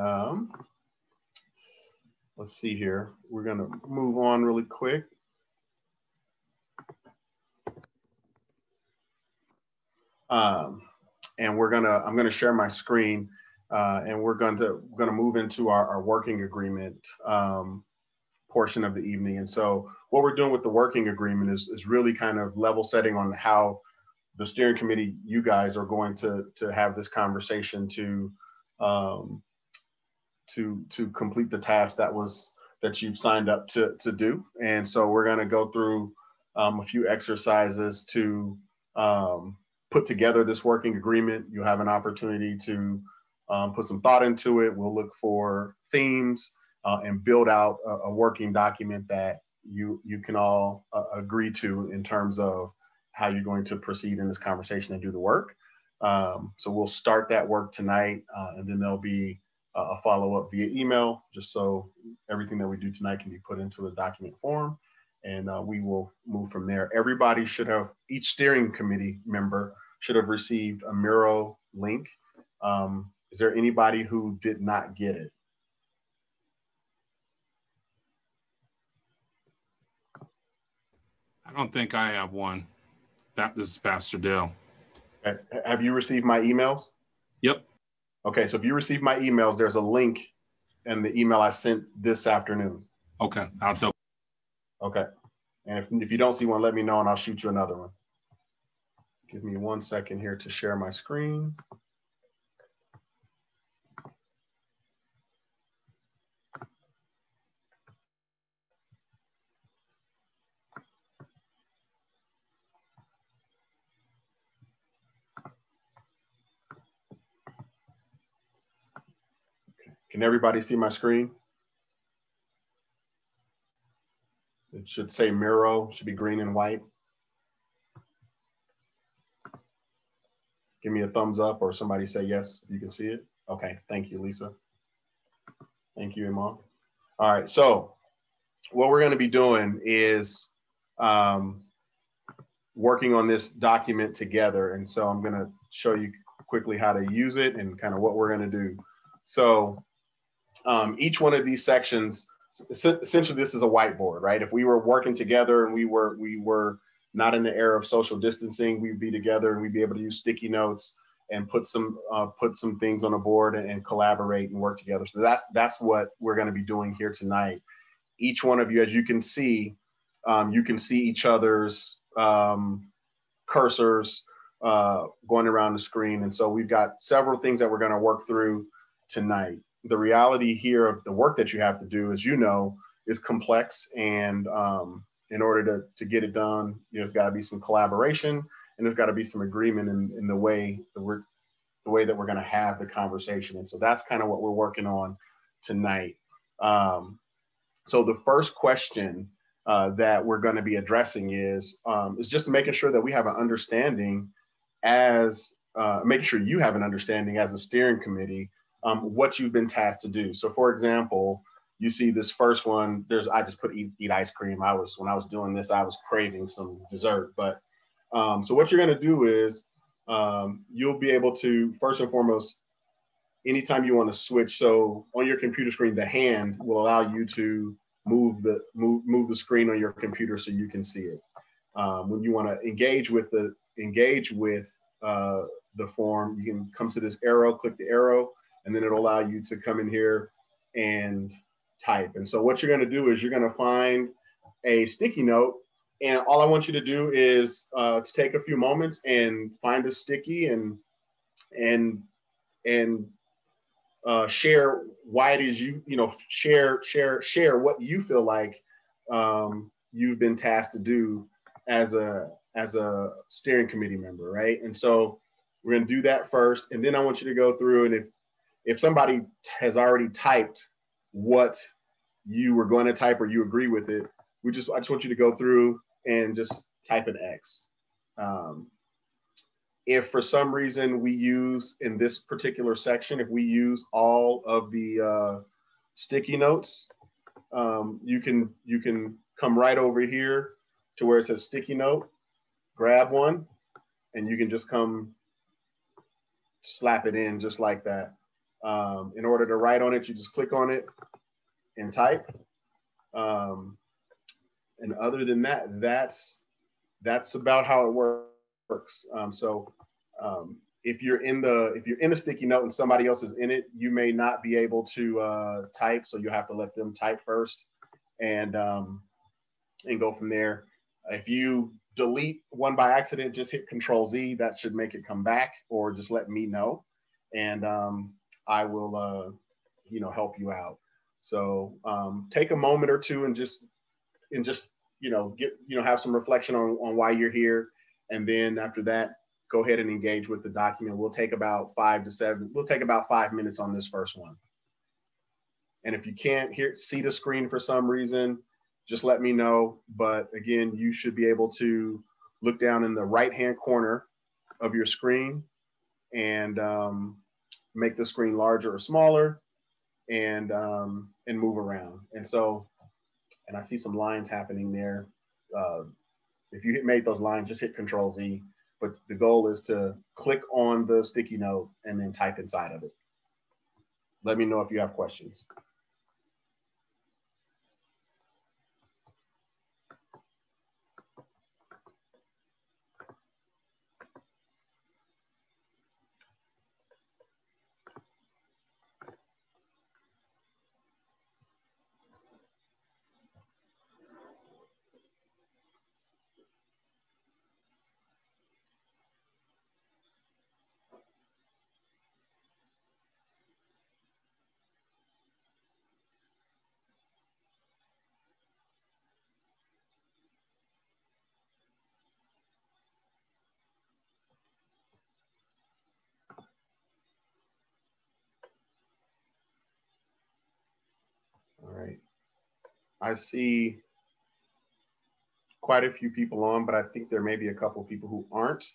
let's see here. We're gonna move on really quick. And I'm gonna share my screen, and we're gonna move into our working agreement portion of the evening. And so what we're doing with the working agreement is really kind of level setting on how the steering committee, you guys are going to have this conversation to complete the task that you've signed up to do. And so we're gonna go through a few exercises to put together this working agreement. You have an opportunity to put some thought into it. We'll look for themes and build out a working document that you can all agree to in terms of how you're going to proceed in this conversation and do the work. So we'll start that work tonight, and then there'll be a follow-up via email, just so everything that we do tonight can be put into a document form, and we will move from there. Everybody should have, each steering committee member should have received a Miro link. Is there anybody who did not get it? I don't think I have one. This is Pastor Dale. Okay. Have you received my emails? Yep. Okay, so if you received my emails, there's a link in the email I sent this afternoon. Okay, I'll double. Okay, and if you don't see one, let me know and I'll shoot you another one. Give me 1 second here to share my screen. Can everybody see my screen? It should say Miro, should be green and white. Give me a thumbs up or somebody say yes, you can see it. Okay, thank you, Lisa. Thank you, Iman. All right, so what we're gonna be doing is working on this document together. And so I'm gonna show you quickly how to use it and kind of what we're gonna do. So each one of these sections, essentially this is a whiteboard, right? If we were working together and we were not in the era of social distancing, we'd be together and we'd be able to use sticky notes and put some things on a board and collaborate and work together. So that's what we're going to be doing here tonight. Each one of you, as you can see each other's cursors going around the screen. And so we've got several things that we're going to work through tonight. The reality here of the work that you have to do, as you know, is complex, and in order to get it done, there's got to be some collaboration, and there's got to be some agreement in the way that we're going to have the conversation. And so that's kind of what we're working on tonight. So the first question that we're going to be addressing is just making sure that we have an understanding making sure you have an understanding as a steering committee what you've been tasked to do. So for example, you see this first one, I just put eat ice cream. When I was doing this, I was craving some dessert. But so what you're gonna do is you'll be able to, first and foremost, anytime you wanna switch, so on your computer screen, the hand will allow you to move the screen on your computer so you can see it. When you wanna engage with the form, you can come to this arrow, click the arrow, and then it'll allow you to come in here and type. And so what you're going to do is you're going to find a sticky note, and all I want you to do is to take a few moments and find a sticky and share why it is share what you feel like you've been tasked to do as a steering committee member, right? And so we're going to do that first, and then I want you to go through, and if somebody has already typed what you were going to type or you agree with it, I just want you to go through and just type an X. If for some reason we use, in this particular section, if we use all of the sticky notes, you can come right over here to where it says sticky note, grab one, and you can just come slap it in just like that. In order to write on it, you just click on it and type. And other than that, that's about how it works. If you're in a sticky note and somebody else is in it, you may not be able to type, so you have to let them type first and go from there. If you delete one by accident, just hit Control-Z. That should make it come back, or just let me know, and I will help you out. So take a moment or two and just have some reflection on why you're here, and then after that, go ahead and engage with the document. We'll take about 5 minutes on this first one. And if you can't see the screen for some reason, just let me know. But again, you should be able to look down in the right-hand corner of your screen and make the screen larger or smaller, and move around. And I see some lines happening there. If you made those lines, just hit Control-Z. But the goal is to click on the sticky note and then type inside of it. Let me know if you have questions. I see quite a few people on, but I think there may be a couple of people who aren't.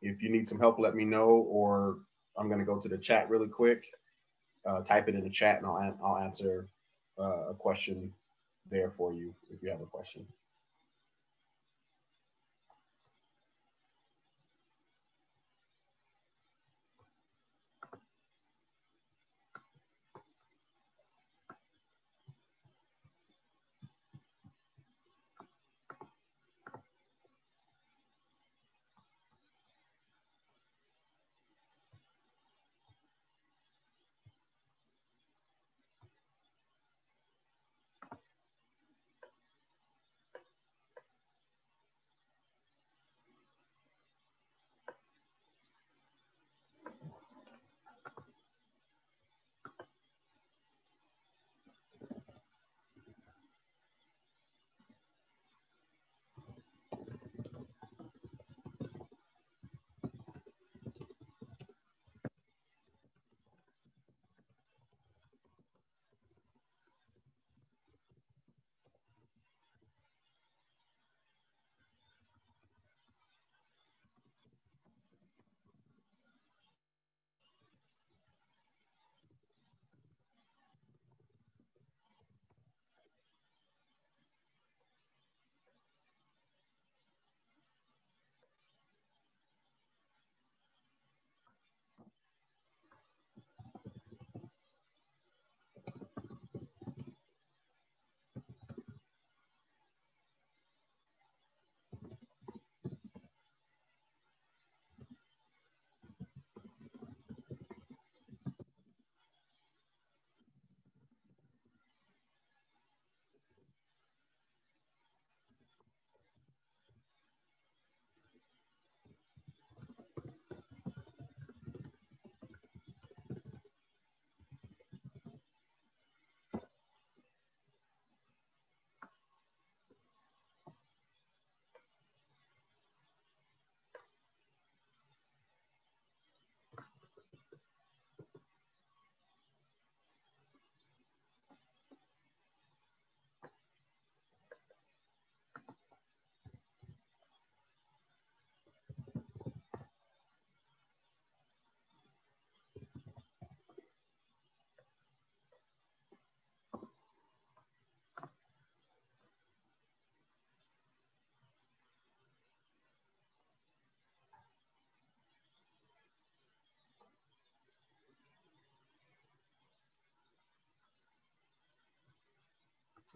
If you need some help, let me know, or I'm going to go to the chat really quick. Type it in the chat, and I'll answer a question there for you if you have a question.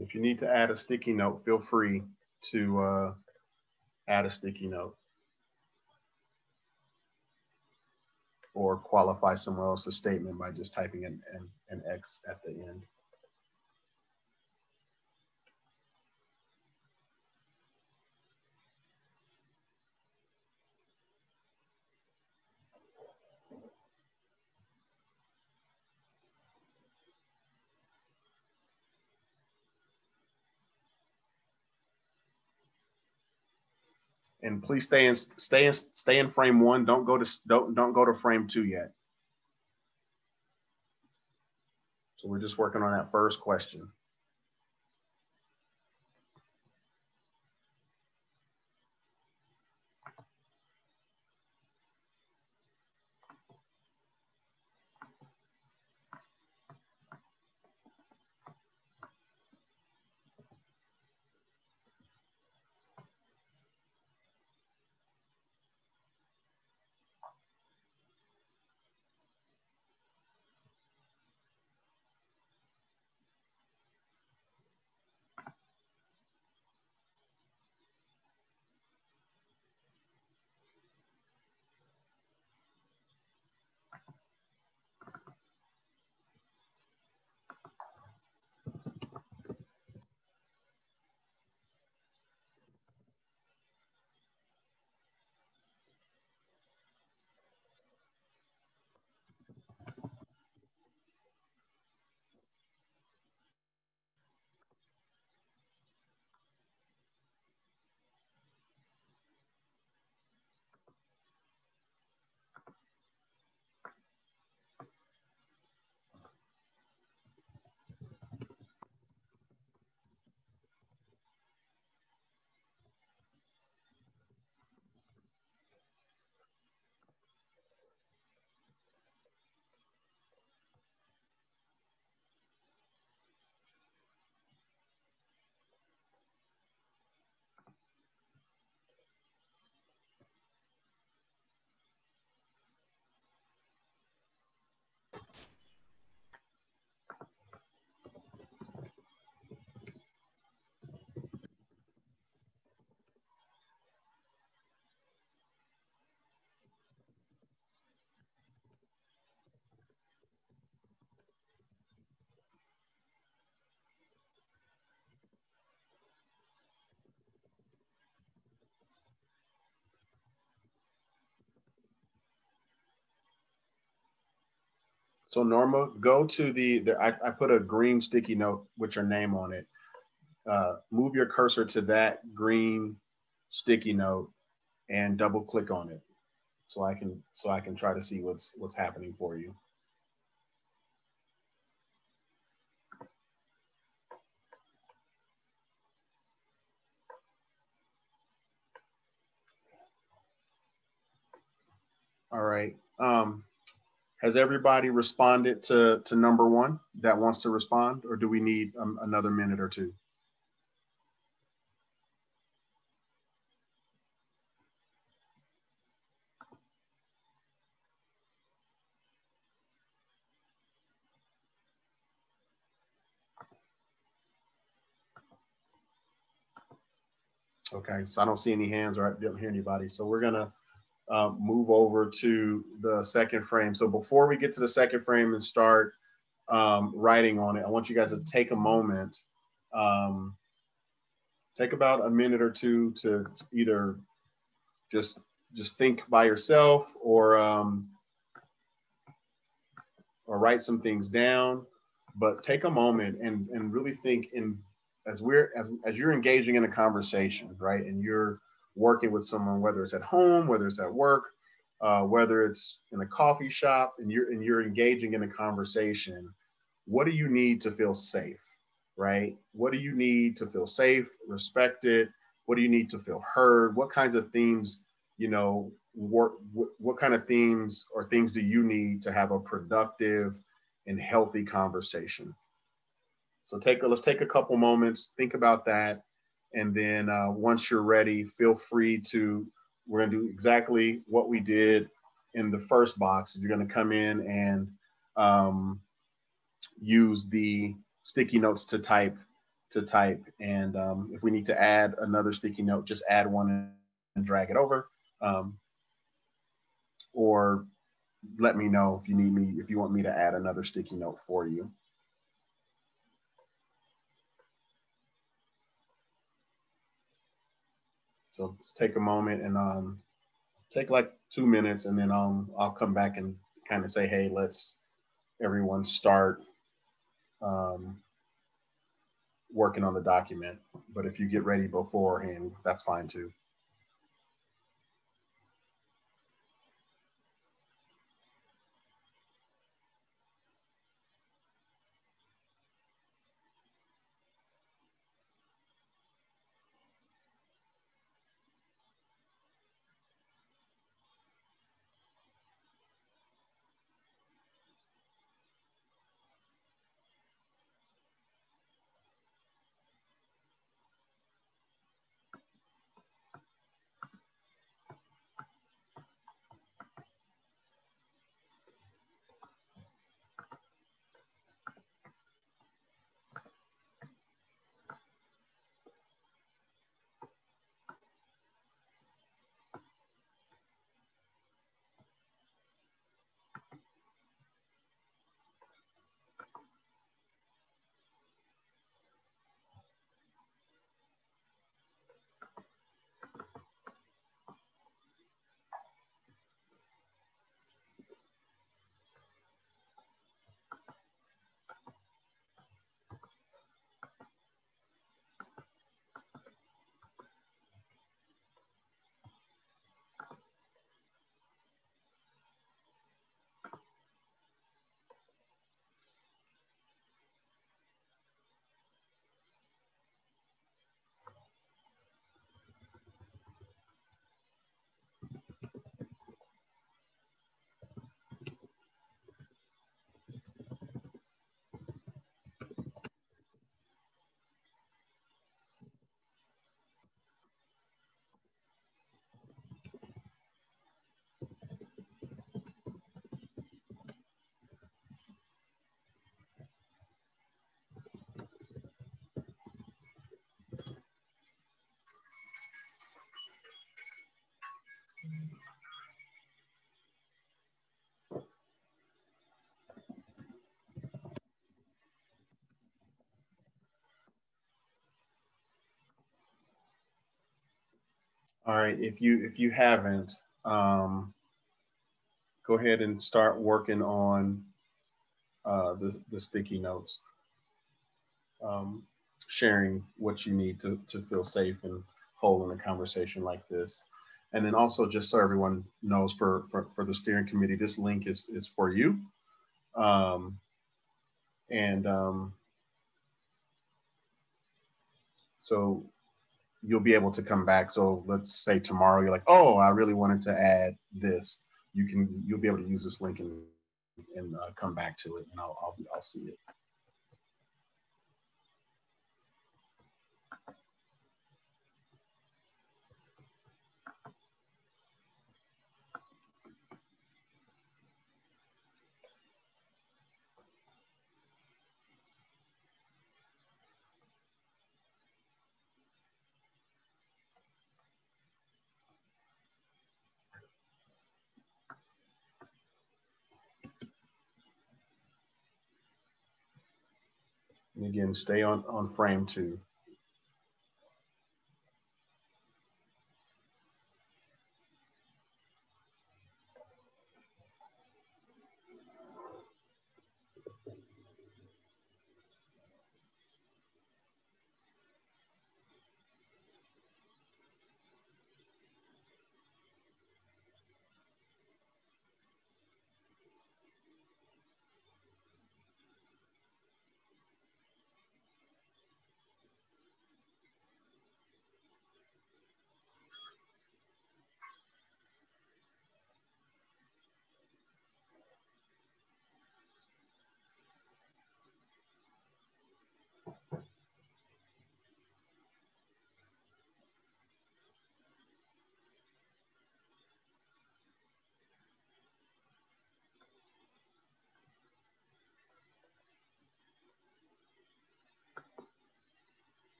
If you need to add a sticky note, feel free to add a sticky note or qualify someone else's statement by just typing an X at the end. And please stay in frame one. Don't go to frame two yet. So we're just working on that first question. So Norma, go to I put a green sticky note with your name on it. Move your cursor to that green sticky note and double click on it so I can try to see what's happening for you. All right. Has everybody responded to number one that wants to respond, or do we need another minute or two? Okay, so I don't see any hands or I didn't hear anybody. So we're gonna move over to the second frame. So before we get to the second frame and start writing on it, I want you guys to take a moment, take about a minute or two to either just think by yourself or write some things down, but take a moment and really think as you're engaging in a conversation, right? And you're working with someone, whether it's at home, whether it's at work, whether it's in a coffee shop, and you're engaging in a conversation. What do you need to feel safe, right? What do you need to feel safe, respected? What do you need to feel heard? What kinds of themes, what kind of themes or things do you need to have a productive and healthy conversation? So let's take a couple moments, think about that. And then once you're ready, feel free we're gonna do exactly what we did in the first box. You're gonna come in and use the sticky notes to type. And if we need to add another sticky note, just add one and drag it over. Or let me know if you want me to add another sticky note for you. So let's take a moment and take like 2 minutes, and then I'll come back and kind of say, hey, let's everyone start working on the document. But if you get ready beforehand, that's fine too. All right, if you haven't, go ahead and start working on the sticky notes, sharing what you need to feel safe and whole in a conversation like this. And then also, just so everyone knows, for the steering committee, this link is for you. So you'll be able to come back. So let's say tomorrow you're like, oh, I really wanted to add this. You'll be able to use this link and come back to it, and I'll see it. And again, stay on frame 2.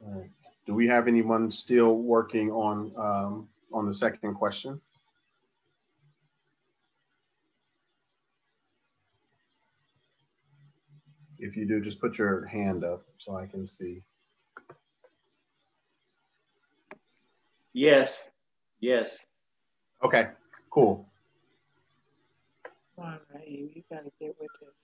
All right. Do we have anyone still working on the second question? If you do, just put your hand up so I can see. Yes. Yes. Okay, cool. All right, you gotta get with it.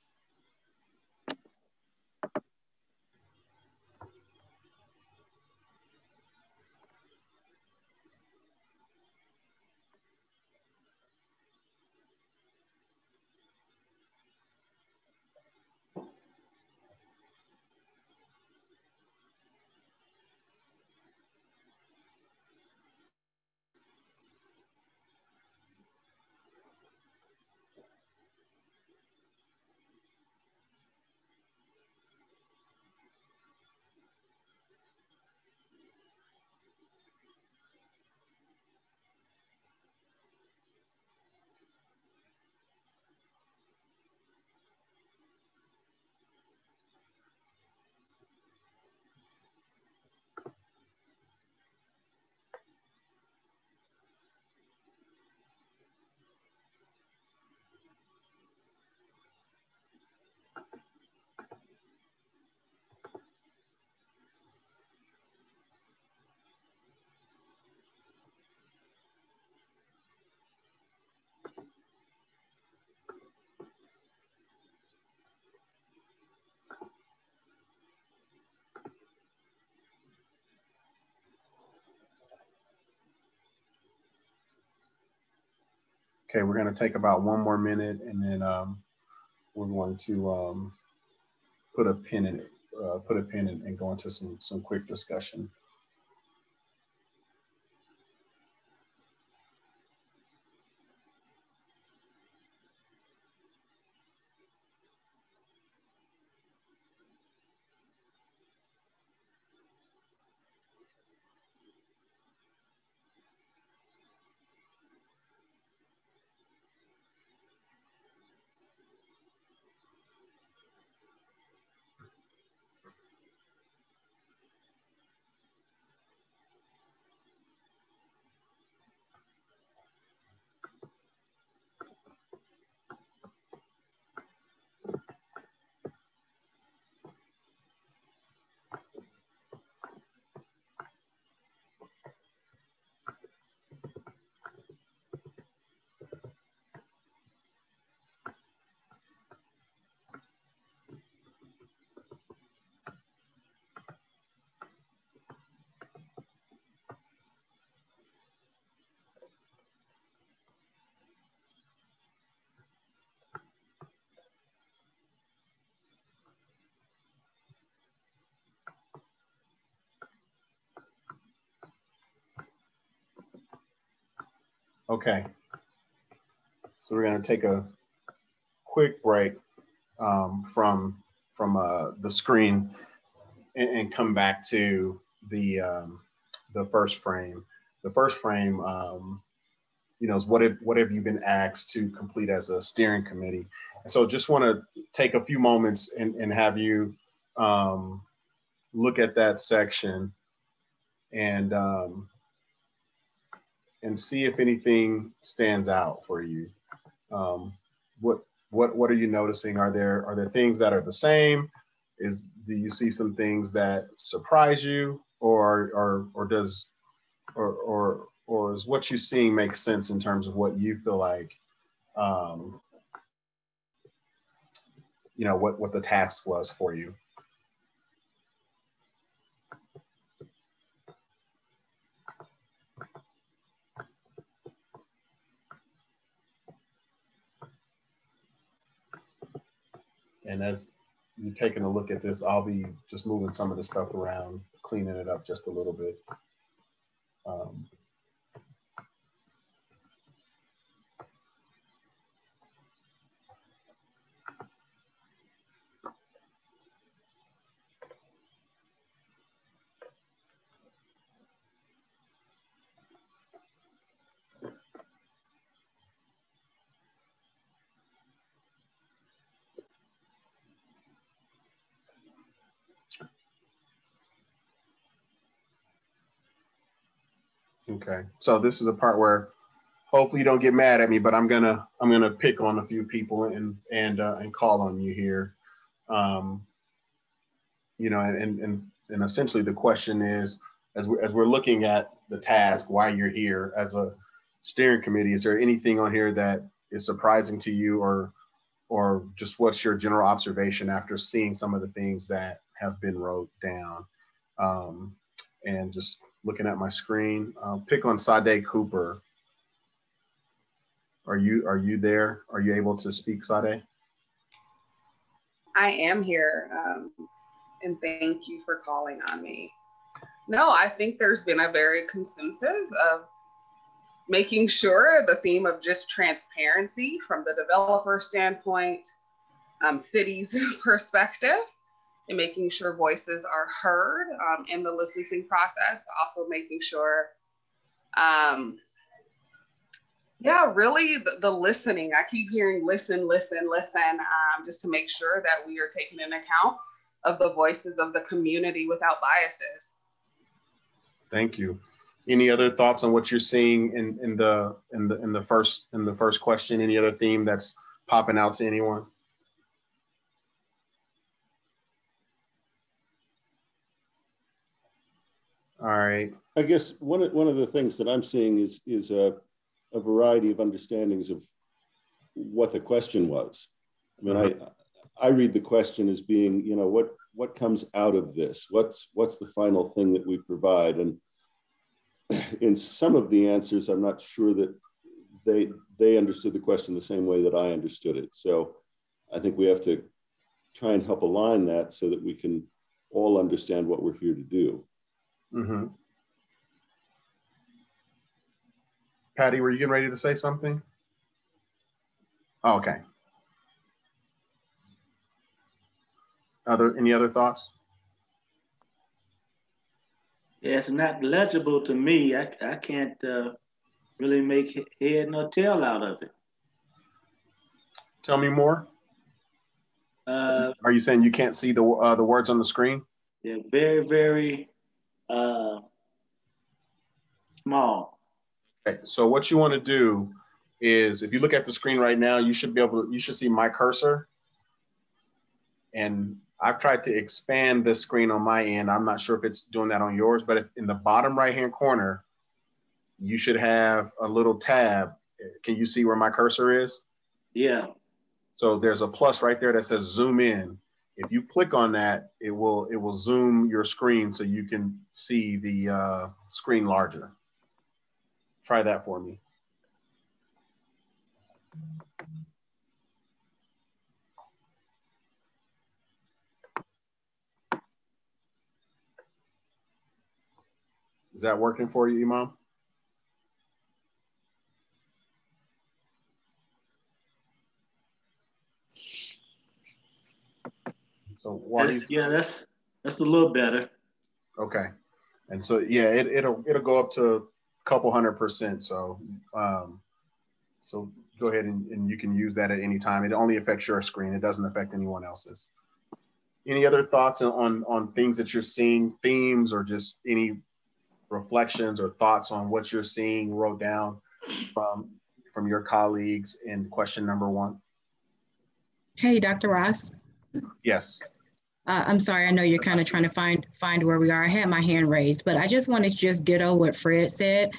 Okay, we're going to take about 1 more minute, and then we're going to put a pin in it. put a pin and go into some quick discussion. Okay, so we're going to take a quick break from the screen and come back to the first frame. The first frame, you know, is what have you been asked to complete as a steering committee? And so just want to take a few moments and have you look at that section and see if anything stands out for you. What are you noticing? Are there things that are the same? Do you see some things that surprise you, or does what you're seeing make sense in terms of what you feel like, you know, what the task was for you? And as you're taking a look at this, I'll be just moving some of the stuff around, cleaning it up just a little bit. Okay, so this is a part where hopefully you don't get mad at me, but I'm gonna pick on a few people and call on you here. You know, and essentially the question is, as we're looking at the task, why you're here as a steering committee, is there anything on here that is surprising to you, or just what's your general observation after seeing some of the things that have been wrote down? And just looking at my screen, pick on Sade Cooper. Are you there? Are you able to speak, Sade? I am here, and thank you for calling on me. No, I think there's been a very consensus of making sure the theme of just transparency from the developer standpoint, city's perspective, and making sure voices are heard in the licensing process. Also making sure, yeah, really the listening. I keep hearing listen, just to make sure that we are taking into account of the voices of the community without biases. Thank you. Any other thoughts on what you're seeing in the first question? Any other theme that's popping out to anyone? All right. I guess one of the things that I'm seeing is a variety of understandings of what the question was. I mean, I read the question as being, you know, what comes out of this? What's the final thing that we provide? And in some of the answers, I'm not sure that they understood the question the same way that I understood it. So I think we have to try and help align that so that we can all understand what we're here to do. Mm-hmm. Patty, were you getting ready to say something? Oh, okay. Any other thoughts? Yeah, it's not legible to me. I can't really make head nor tail out of it. Tell me more. Are you saying you can't see the words on the screen? They're very, very small. Okay, so what you want to do is, if you look at the screen right now, you should see my cursor. And I've tried to expand the screen on my end. I'm not sure if it's doing that on yours, but in the bottom right-hand corner, you should have a little tab. Can you see where my cursor is? Yeah. So there's a plus right there that says zoom in. If you click on that, it will zoom your screen so you can see the screen larger. Try that for me. Is that working for you, Imam? So while that's a little better. Okay, and so yeah, it'll go up to a couple 100%. So so go ahead and you can use that at any time. It only affects your screen. It doesn't affect anyone else's. Any other thoughts on things that you're seeing, themes, or just any reflections or thoughts on what you're seeing wrote down from your colleagues in question number 1? Hey, Dr. Ross. Yes. I'm sorry, I know you're kind of trying to find where we are. I had my hand raised, but I just wanted to just ditto what Fred said.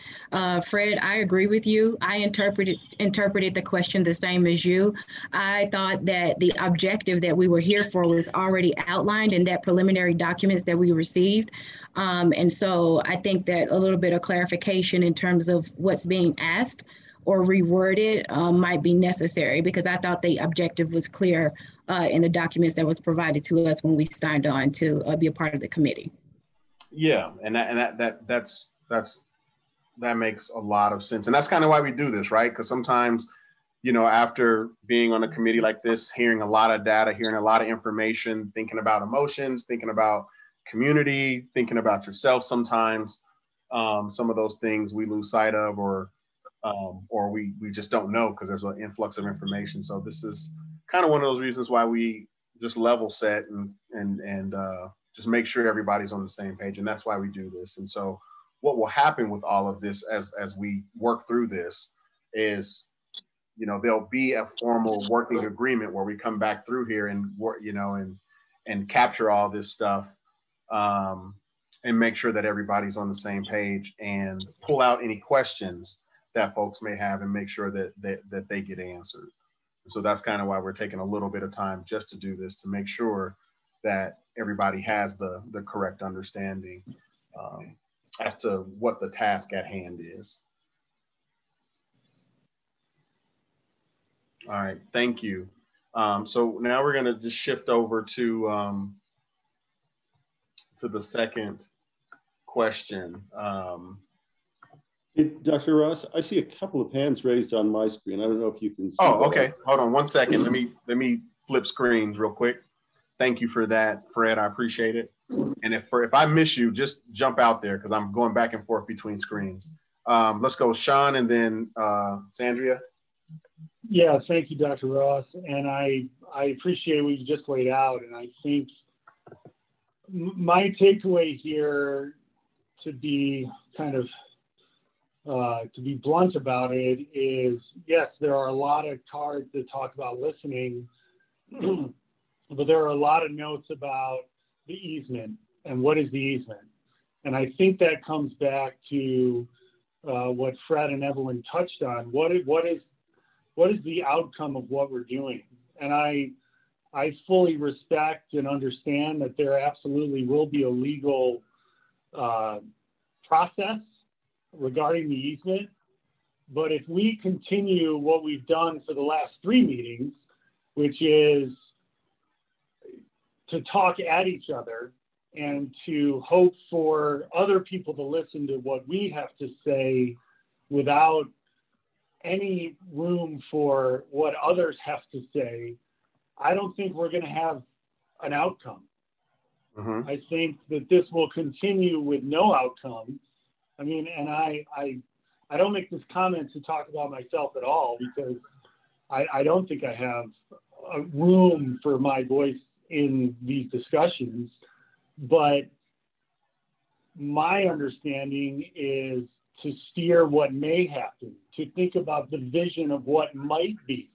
Fred, I agree with you. I interpreted the question the same as you. I thought that the objective that we were here for was already outlined in that preliminary documents that we received. And so I think that a little bit of clarification in terms of what's being asked or reworded might be necessary, because I thought the objective was clear in the documents that was provided to us when we signed on to be a part of the committee. Yeah, and that makes a lot of sense, and that's kind of why we do this, right? Because sometimes, you know, after being on a committee like this, hearing a lot of data, hearing a lot of information, thinking about emotions, thinking about community, thinking about yourself, sometimes some of those things we lose sight of, or we just don't know because there's an influx of information. So this is kind of one of those reasons why we just level set and just make sure everybody's on the same page. And that's why we do this. And so what will happen with all of this as we work through this is, you know, there'll be a formal working agreement where we come back through here and work, you know, and capture all this stuff and make sure that everybody's on the same page and pull out any questions that folks may have and make sure that they get answered. And so that's kind of why we're taking a little bit of time just to do this, to make sure that everybody has the correct understanding as to what the task at hand is. All right, thank you. So now we're gonna just shift over to the second question. Hey, Dr. Ross, I see a couple of hands raised on my screen. I don't know if you can see. Oh, okay. Hold on 1 second. Let me flip screens real quick. Thank you for that, Fred. I appreciate it. And if I miss you, just jump out there because I'm going back and forth between screens. Let's go, Sean, and then Sandria. Yeah, thank you, Dr. Ross. And I appreciate what you just laid out. And I think my takeaway here, to be kind of to be blunt about it, is yes, there are a lot of cards that talk about listening, but there are a lot of notes about the easement and what is the easement. And I think that comes back to what Fred and Evelyn touched on. What is the outcome of what we're doing? And I fully respect and understand that there absolutely will be a legal process regarding the easement. But if we continue what we've done for the last 3 meetings, which is to talk at each other and to hope for other people to listen to what we have to say without any room for what others have to say, I don't think we're going to have an outcome. Mm-hmm. I think that this will continue with no outcome. I mean, and I don't make this comment to talk about myself at all, because I don't think I have a room for my voice in these discussions. But my understanding is to steer what may happen, to think about the vision of what might be.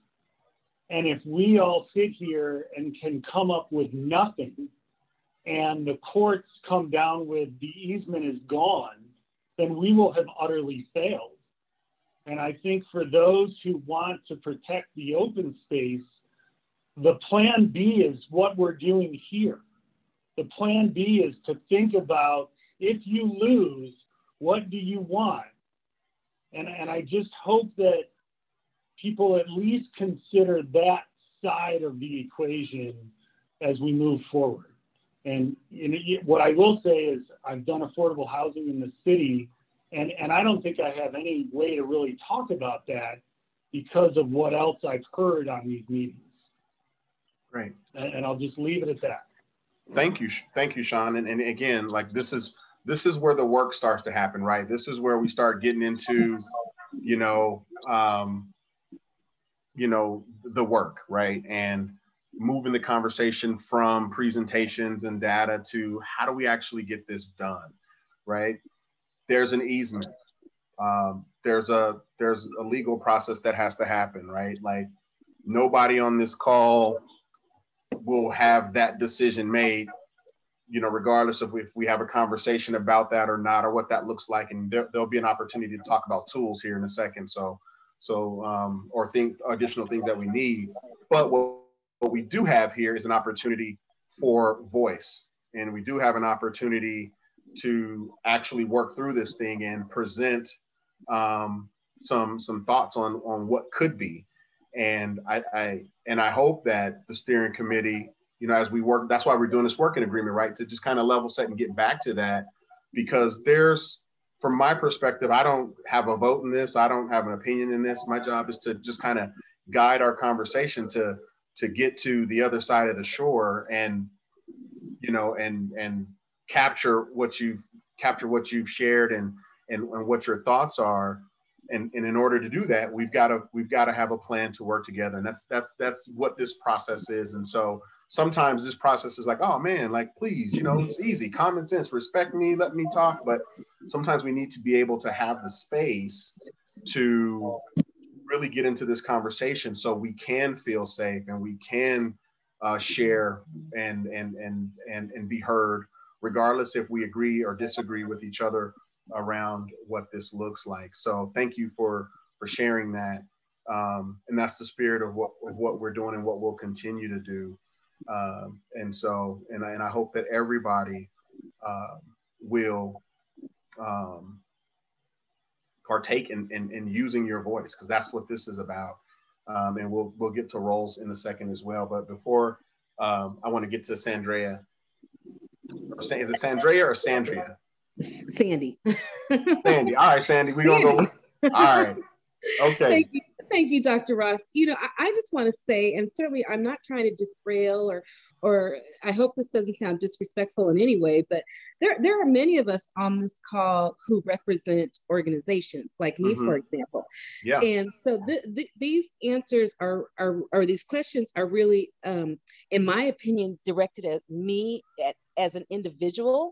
And if we all sit here and can come up with nothing, and the courts come down with the easement is gone, then we will have utterly failed. And I think for those who want to protect the open space, the plan B is what we're doing here. The plan B is to think about, if you lose, what do you want? And I just hope that people at least consider that side of the equation as we move forward. And what I will say is I've done affordable housing in the city, and I don't think I have any way to really talk about that because of what else I've heard on these meetings. Great. And I'll just leave it at that. Thank you, Sean. And again, like this is where the work starts to happen, right? This is where we start getting into, the work, right? And moving the conversation from presentations and data to how do we actually get this done, right? There's an easement. There's a legal process that has to happen, right? Like nobody on this call will have that decision made, regardless of if we have a conversation about that or not, or what that looks like. And there'll be an opportunity to talk about tools here in a second. Or additional things that we need. But what we do have here is an opportunity for voice. And we do have an opportunity to actually work through this thing and present some thoughts on what could be. And I hope that the steering committee, as we work, that's why we're doing this working agreement, right? To just kind of level set and get back to that, because from my perspective, I don't have a vote in this. I don't have an opinion in this. My job is to just kind of guide our conversation to get to the other side of the shore and, and capture what you've shared and what your thoughts are. And in order to do that, we've got to have a plan to work together. And that's what this process is. And so sometimes this process is like, oh man, like, please, it's easy, common sense, respect me, let me talk. But sometimes we need to be able to have the space to really get into this conversation so we can feel safe and we can share and be heard, regardless if we agree or disagree with each other around what this looks like. So thank you for sharing that. And that's the spirit of what we're doing and what we'll continue to do. And I hope that everybody will partake in using your voice, because that's what this is about. And we'll get to roles in a second as well. But before I want to get to Sandrea. Is it Sandrea or Sandria? Sandy. Sandy. All right, Sandy. We're going to go with, all right. Okay. Thank you, Dr. Ross. I just want to say, and certainly I'm not trying to disrail or I hope this doesn't sound disrespectful in any way, but there are many of us on this call who represent organizations, like me, for example. Yeah. And so these answers or these questions are really, in my opinion, directed at me as an individual,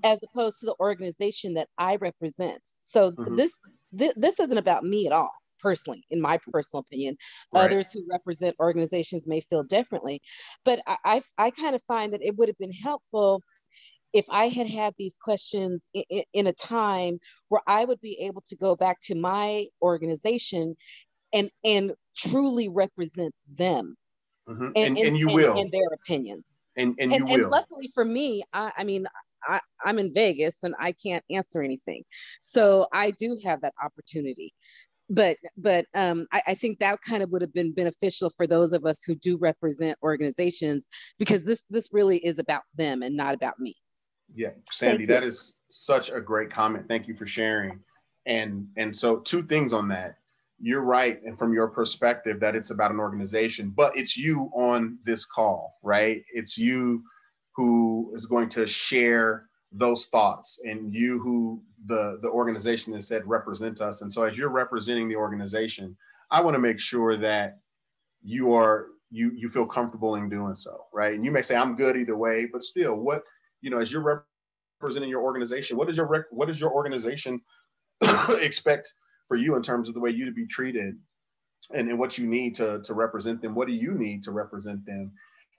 as opposed to the organization that I represent. So this isn't about me at all. Personally, in my personal opinion, right. Others who represent organizations may feel differently, but I kind of find that it would have been helpful if I had these questions in a time where I would be able to go back to my organization and truly represent them, and you will, and their opinions, and you will. And luckily for me, I'm in Vegas and I can't answer anything, so I do have that opportunity. But I think that kind of would have been beneficial for those of us who do represent organizations, because this really is about them and not about me. Yeah, Sandy, that is such a great comment. Thank you for sharing. And so two things on that. You're right, and from your perspective, that it's about an organization, but it's you on this call, right? It's you who is going to share those thoughts, and you who the organization has said represent us. And so as you're representing the organization, I want to make sure that you feel comfortable in doing so, right? And you may say, I'm good either way, but still, what, as you're representing your organization, what does your organization expect for you in terms of the way you to be treated, and what you need to represent them? What do you need to represent them?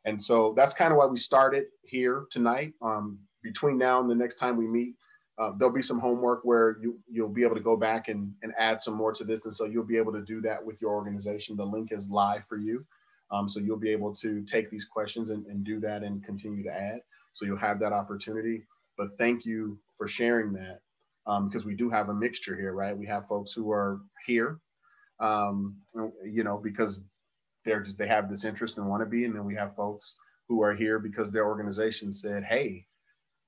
And so that's kind of why we started here tonight. Between now and the next time we meet, there'll be some homework where you'll be able to go back and add some more to this. And so you'll be able to do that with your organization. The link is live for you. So you'll be able to take these questions and do that and continue to add. So you'll have that opportunity. But thank you for sharing that, because we do have a mixture here, right? We have folks who are here, because they have this interest and want to be. And then we have folks who are here because their organization said, hey,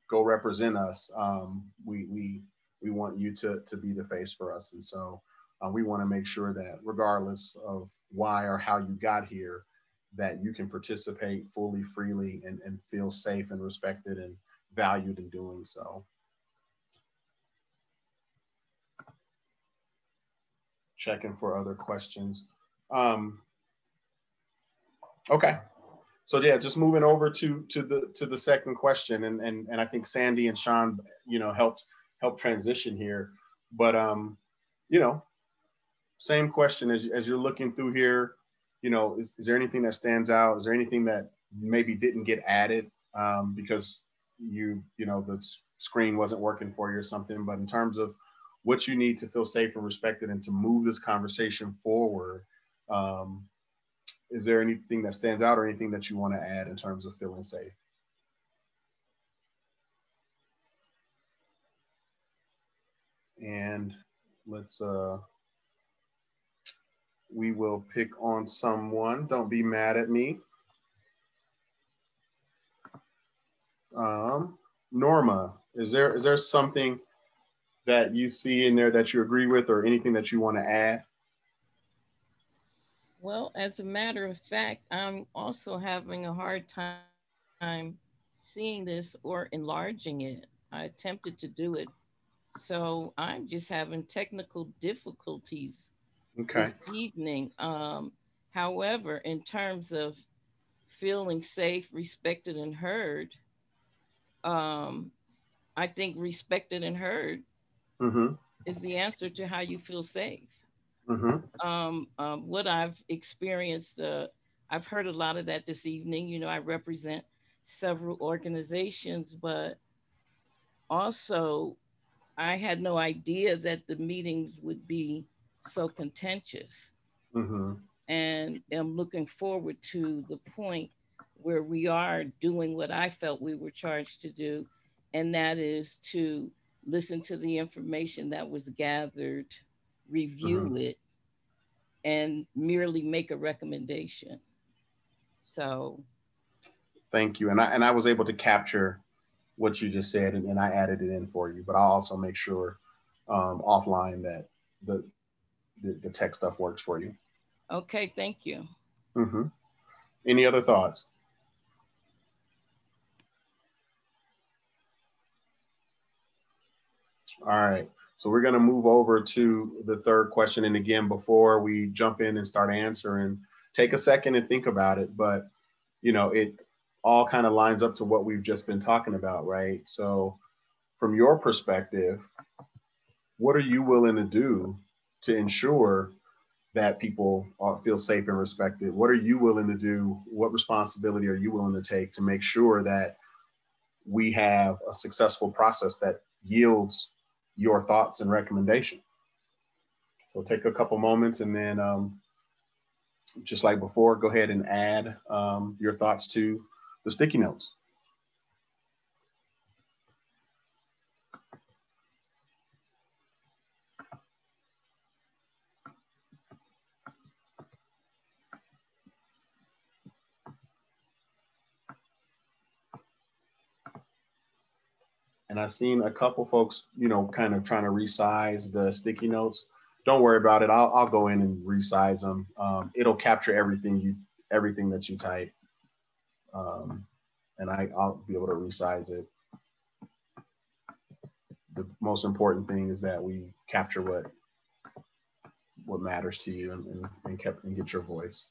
go represent us. We want you to be the face for us. And so we want to make sure that regardless of why or how you got here, that you can participate fully, freely, and feel safe and respected and valued in doing so. Checking for other questions. Okay. So yeah, just moving over to the second question, and I think Sandy and Sean, helped transition here. But same question as you're looking through here. Is there anything that stands out? Is there anything that maybe didn't get added because the screen wasn't working for you or something? But in terms of what you need to feel safe and respected and to move this conversation forward, is there anything that stands out or anything that you want to add in terms of feeling safe? And let's, we will pick on someone. Don't be mad at me. Norma, is there something that you see in there that you agree with, or anything that you want to add? Well, as a matter of fact, I'm also having a hard time seeing this or enlarging it. I attempted to do it, so I'm just having technical difficulties this evening. However, in terms of feeling safe, respected, and heard, I think respected and heard is the answer to how you feel safe. What I've experienced, I've heard a lot of that this evening. I represent several organizations, but also I had no idea that the meetings would be so contentious. And I'm looking forward to the point where we are doing what I felt we were charged to do, and that is to listen to the information that was gathered, review it, and merely make a recommendation. So thank you. And I was able to capture what you just said, and I added it in for you, but I'll also make sure offline that the tech stuff works for you. Okay, thank you. Any other thoughts? All right, so we're gonna move over to the third question. And again, before we jump in and start answering, take a second and think about it. But it all kind of lines up to what we've just been talking about, right? So from your perspective, what are you willing to do to ensure that people feel safe and respected? What are you willing to do? What responsibility are you willing to take to make sure that we have a successful process that yields your thoughts and recommendation? So take a couple moments, and then just like before, go ahead and add your thoughts to the sticky notes. And I've seen a couple folks, you know, kind of trying to resize the sticky notes. Don't worry about it. I'll go in and resize them. It'll capture everything that you type. And I'll be able to resize it. The most important thing is that we capture what matters to you and get your voice.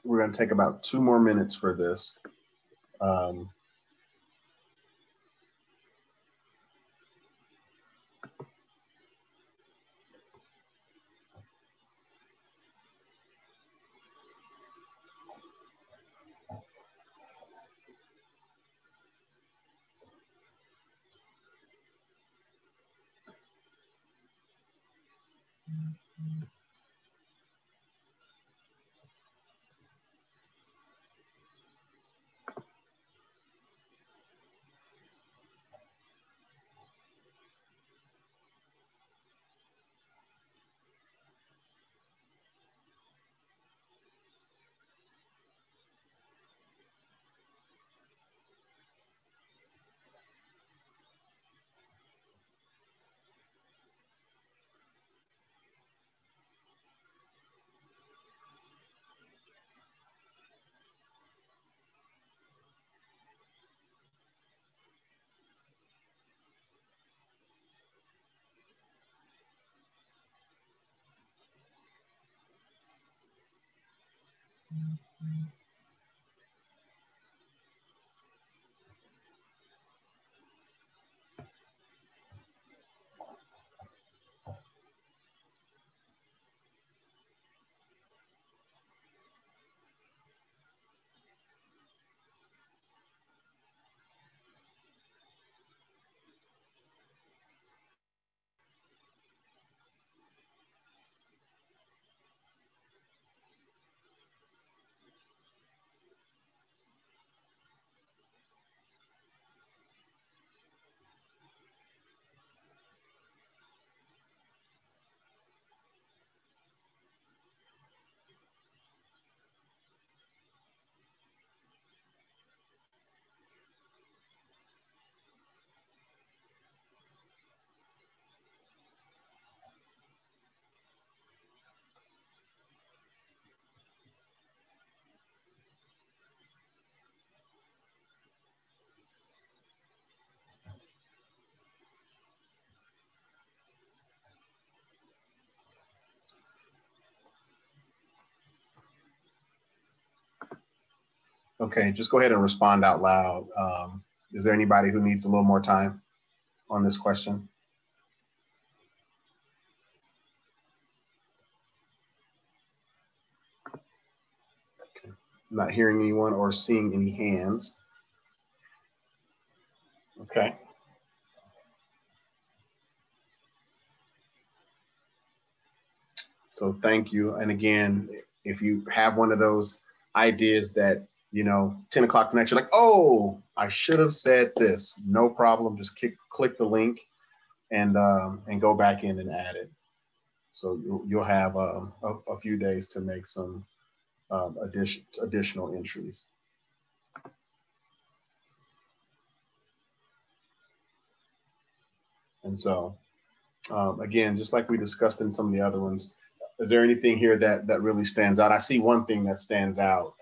We're going to take about 2 more minutes for this. Okay, just go ahead and respond out loud. Is there anybody who needs a little more time on this question? Okay. I'm not hearing anyone or seeing any hands. Okay. So thank you. And again, if you have one of those ideas that you know, 10 o'clock the next, you're like, oh, I should have said this. No problem. Just click the link and go back in and add it. So you'll have a few days to make some additional entries. And so, again, just like we discussed in some of the other ones, is there anything here that really stands out? I see one thing that stands out,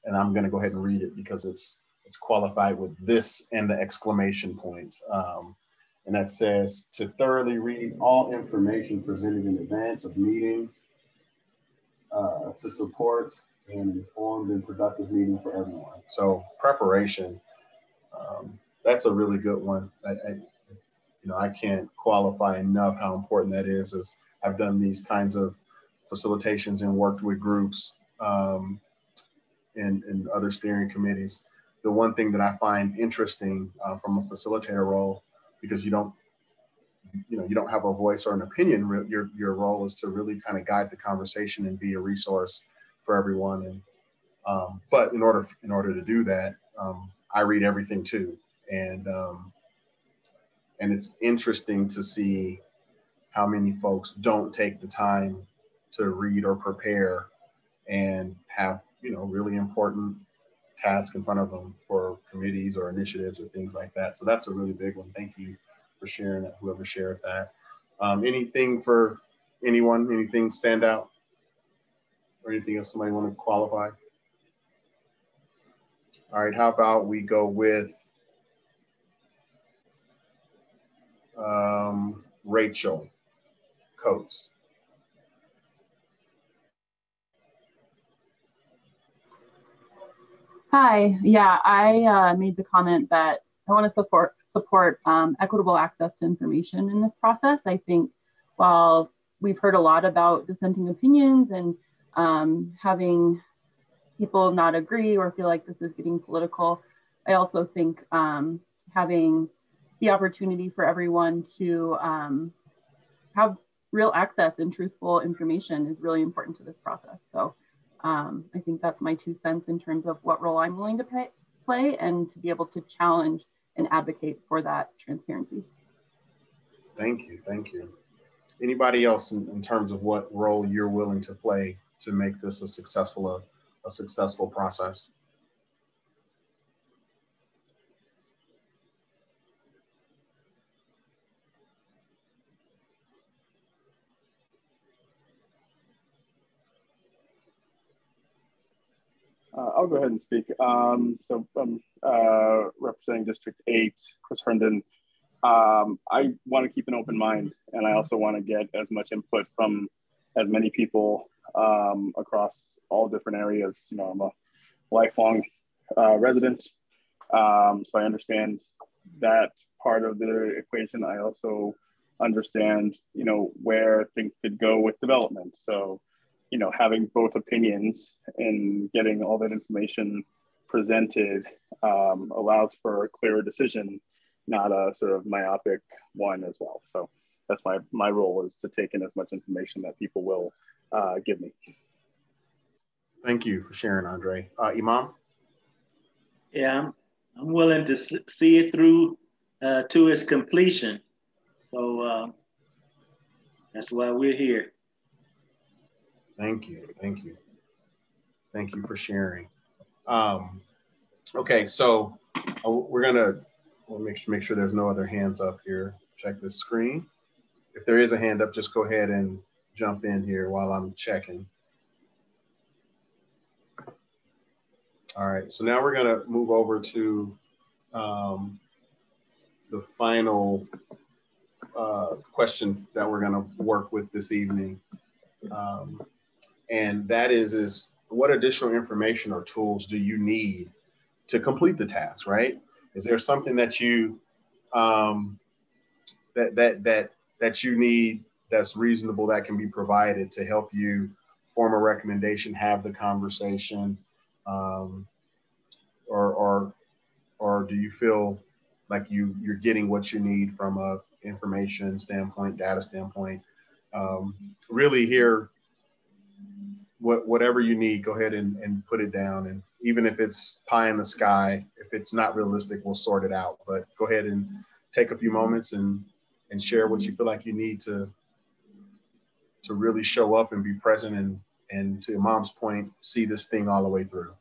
and I'm going to go ahead and read it because it's qualified with this and the exclamation point. And that says, to thoroughly read all information presented in advance of meetings to support an informed and productive meeting for everyone. So preparation, that's a really good one. I can't qualify enough how important that is, as I've done these kinds of facilitations and worked with groups and other steering committees. The one thing that I find interesting from a facilitator role, because you don't have a voice or an opinion, your role is to really kind of guide the conversation and be a resource for everyone. And but in order to do that, I read everything too. And it's interesting to see how many folks don't take the time to read or prepare and have, really important tasks in front of them for committees or initiatives or things like that. So that's a really big one. Thank you for sharing that, whoever shared that. Anything for anyone, anything stand out? Or anything else somebody want to qualify? All right, how about we go with Rachel Coates. Hi, yeah, I made the comment that I want to support equitable access to information in this process. I think while we've heard a lot about dissenting opinions and having people not agree or feel like this is getting political, I also think having the opportunity for everyone to have real access and truthful information is really important to this process. So I think that's my 2 cents in terms of what role I'm willing to play and to be able to challenge and advocate for that transparency. Thank you, thank you. Anybody else in terms of what role you're willing to play to make this a successful process? I'll go ahead and speak. So I'm representing District 8, Chris Herndon. I want to keep an open mind, and I also want to get as much input from as many people across all different areas. I'm a lifelong resident, so I understand that part of the equation. I also understand, where things could go with development. So, having both opinions and getting all that information presented allows for a clearer decision, not a sort of myopic one as well. So that's my role, is to take in as much information that people will give me. Thank you for sharing, Andre. Imam? Yeah, I'm willing to see it through to its completion. So that's why we're here. Thank you, thank you. Thank you for sharing. Okay, so we're gonna make sure there's no other hands up here. Check this screen. If there is a hand up, just go ahead and jump in here while I'm checking. All right, so now we're gonna move over to the final question that we're gonna work with this evening. And that is what additional information or tools do you need to complete the task, right? Is there something that you that you need that's reasonable that can be provided to help you form a recommendation, have the conversation, or do you feel like you're getting what you need from a information standpoint, data standpoint? Really here, whatever you need, go ahead and put it down. And even if it's pie in the sky. If it's not realistic, we'll sort it out. But go ahead and take a few moments and share what you feel like you need to really show up and be present and to Mom's point, see this thing all the way through.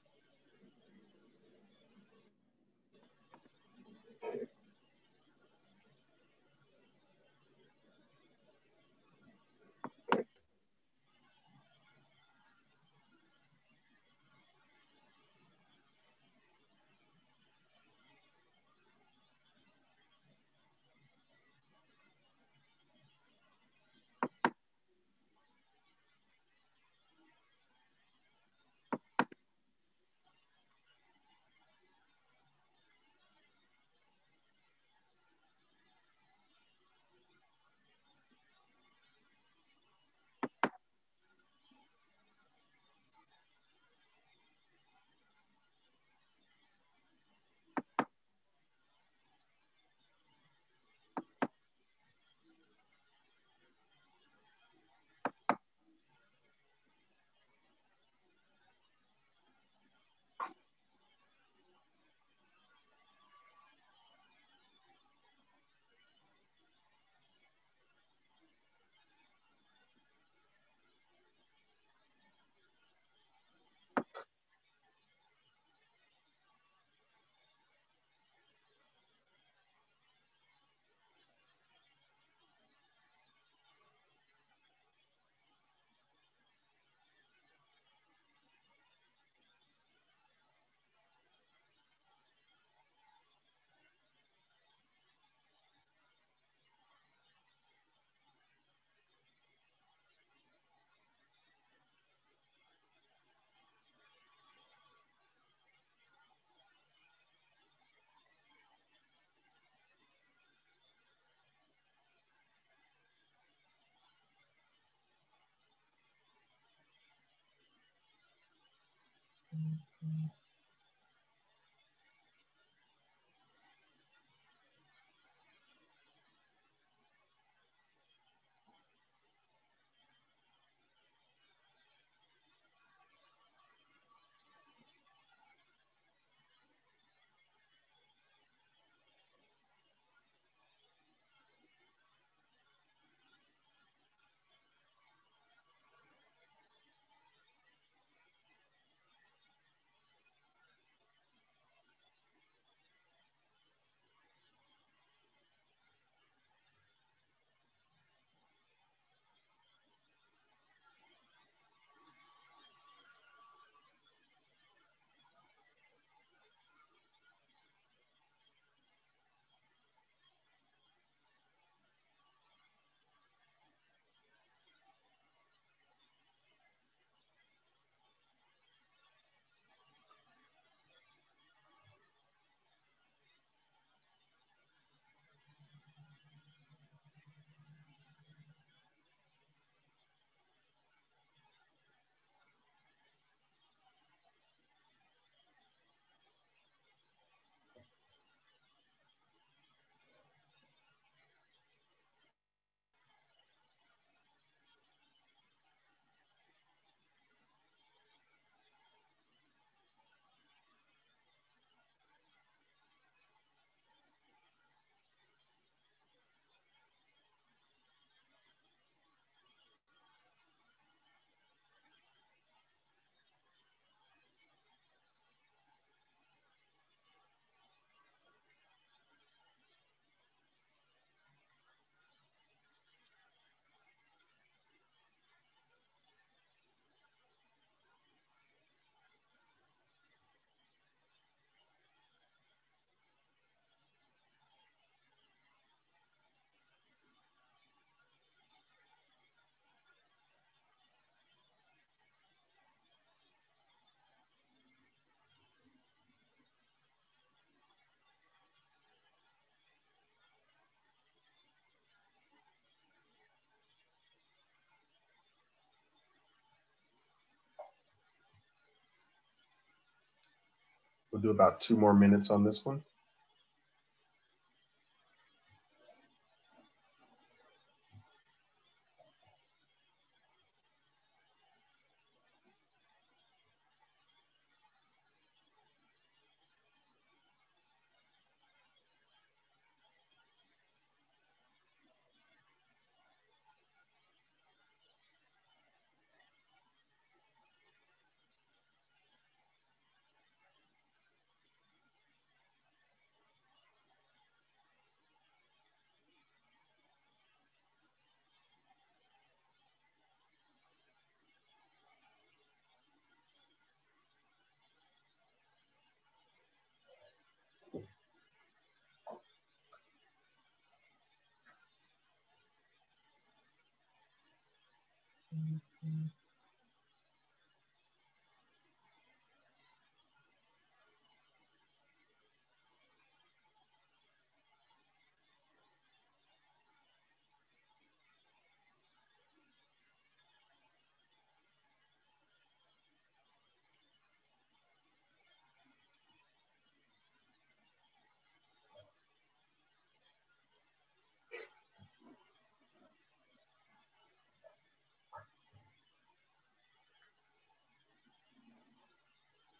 We'll do about 2 more minutes on this one.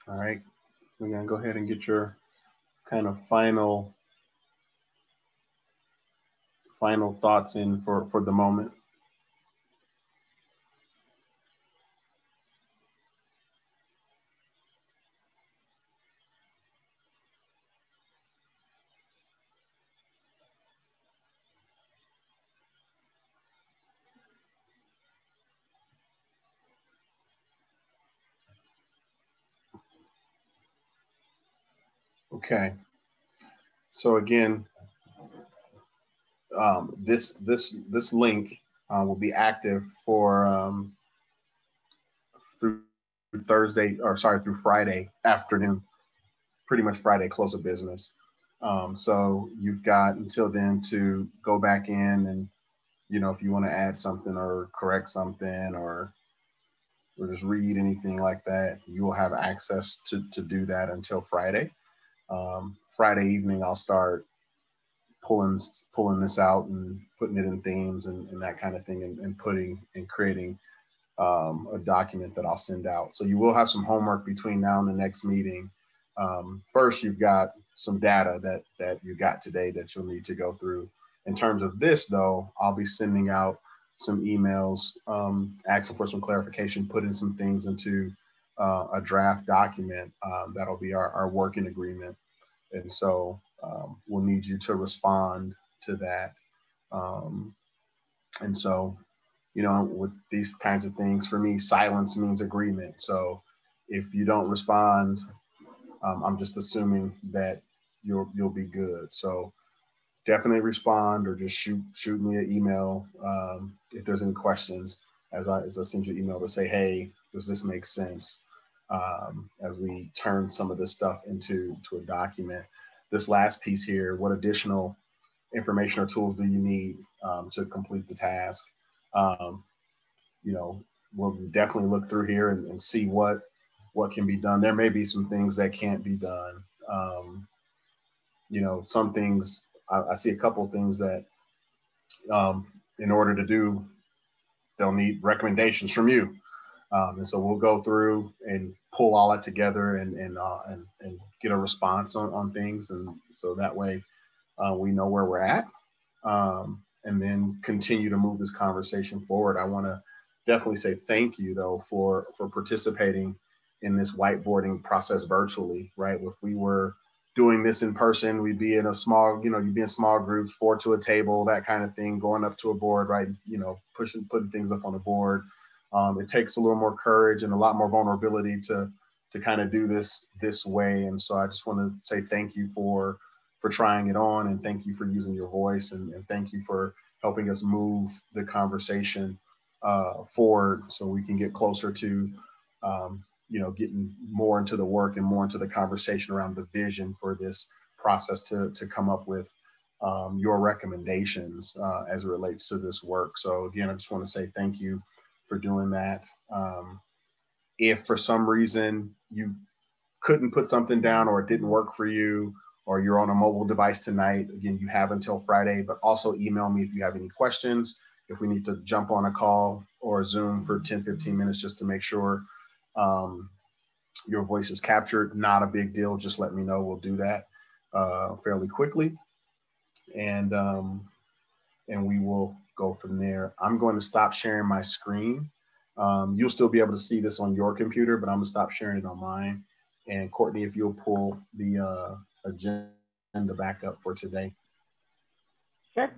All right, we're gonna go ahead and get your kind of final thoughts in for the moment. Okay, so again, this link will be active for through through Friday afternoon, pretty much Friday close of business. So you've got until then to go back in and, you know, if you want to add something or correct something or just read anything like that, you will have access to do that until Friday. Friday evening, I'll start pulling this out and putting it in themes and that kind of thing, and creating a document that I'll send out. So you will have some homework between now and the next meeting. First, you've got some data that you got today that you'll need to go through. In terms of this, though, I'll be sending out some emails, asking for some clarification, putting some things into a draft document that'll be our working agreement. And so we'll need you to respond to that. And so, you know, with these kinds of things, for me, silence means agreement. So if you don't respond, I'm just assuming that you'll be good. So definitely respond, or just shoot me an email if there's any questions as I send you an email to say, hey, does this make sense? As we turn some of this stuff into a document. This last piece here, what additional information or tools do you need to complete the task? You know, we'll definitely look through here and see what can be done. There may be some things that can't be done. You know, some things, I see a couple of things that in order to do, they'll need recommendations from you. And so we'll go through and pull all that together and get a response on things. And so that way we know where we're at, and then continue to move this conversation forward. I want to definitely say thank you, though, for participating in this whiteboarding process virtually, right? If we were doing this in person, we'd be in a small, you know, you'd be in small groups, 4 to a table, that kind of thing, going up to a board, right? You know, putting things up on the board. It takes a little more courage and a lot more vulnerability to kind of do this way. And so I just want to say thank you for trying it on, and thank you for using your voice, and thank you for helping us move the conversation forward so we can get closer to, you know, getting more into the work and more into the conversation around the vision for this process to come up with your recommendations as it relates to this work. So again, I just want to say thank you for doing that. If for some reason you couldn't put something down, or it didn't work for you, or you're on a mobile device tonight, again, you have until Friday, but also email me if you have any questions, if we need to jump on a call or a Zoom for 10, 15 minutes just to make sure your voice is captured. Not a big deal, just let me know, we'll do that fairly quickly. And we will go from there. I'm going to stop sharing my screen. You'll still be able to see this on your computer, but I'm gonna stop sharing it on mine. And Courtney, if you'll pull the agenda back up for today. Sure.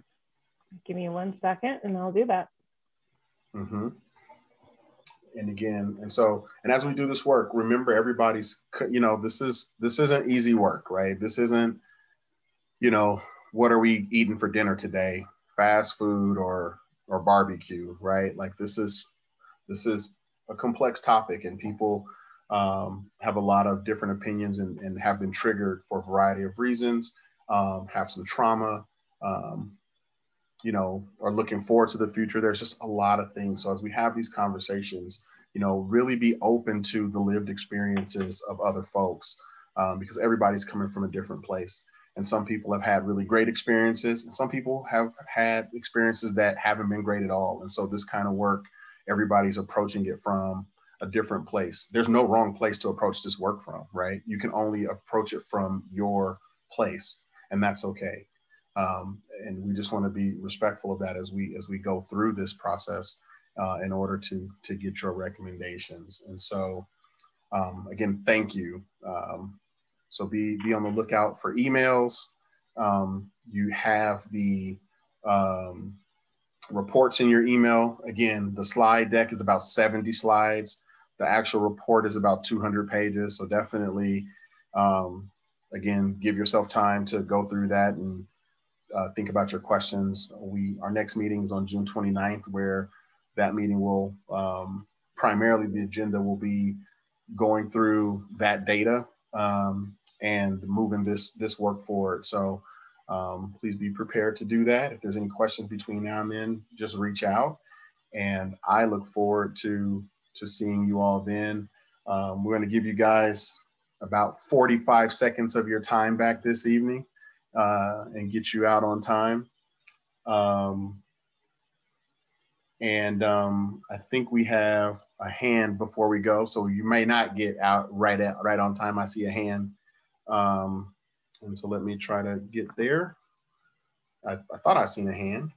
Give me 1 second and I'll do that. Mm-hmm. And again, and as we do this work, remember everybody's, you know, this isn't easy work, right? This isn't, you know, what are we eating for dinner today? Fast food or barbecue, right? Like this is This is a complex topic, and people have a lot of different opinions and have been triggered for a variety of reasons, have some trauma, you know, are looking forward to the future. There's just a lot of things. So as we have these conversations, you know, really be open to the lived experiences of other folks, because everybody's coming from a different place. And some people have had really great experiences, and some people have had experiences that haven't been great at all. And so this kind of work, everybody's approaching it from a different place. There's no wrong place to approach this work from, right? You can only approach it from your place, and that's okay. And we just want to be respectful of that as we go through this process in order to get your recommendations. And so, again, thank you. So be on the lookout for emails. You have the reports in your email. Again, the slide deck is about 70 slides. The actual report is about 200 pages. So definitely, again, give yourself time to go through that and think about your questions. Our next meeting is on June 29th, where that meeting will primarily, the agenda will be going through that data and moving this work forward. So please be prepared to do that. If there's any questions between now and then, just reach out. And I look forward to seeing you all then. We're going to give you guys about 45 seconds of your time back this evening and get you out on time. I think we have a hand before we go, so you may not get out right on time. I see a hand. And so let me try to get there. I thought I seen a hand.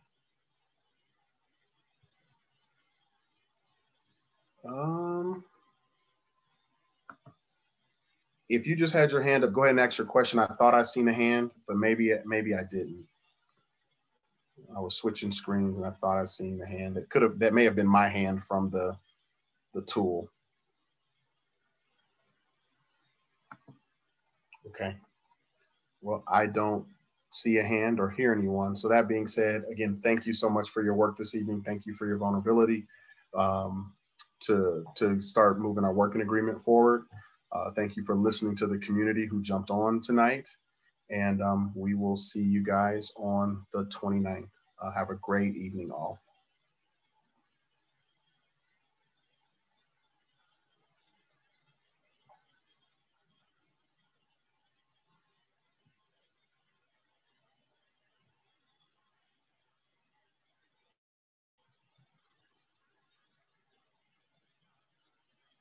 If you just had your hand up, go ahead and ask your question. I thought I seen a hand, but maybe I didn't. I was switching screens and I thought I seen the hand. That may have been my hand from the tool. Okay. Well, I don't see a hand or hear anyone. So that being said, again, thank you so much for your work this evening. Thank you for your vulnerability to start moving our working agreement forward. Thank you for listening to the community who jumped on tonight. And we will see you guys on the 29th. Have a great evening all.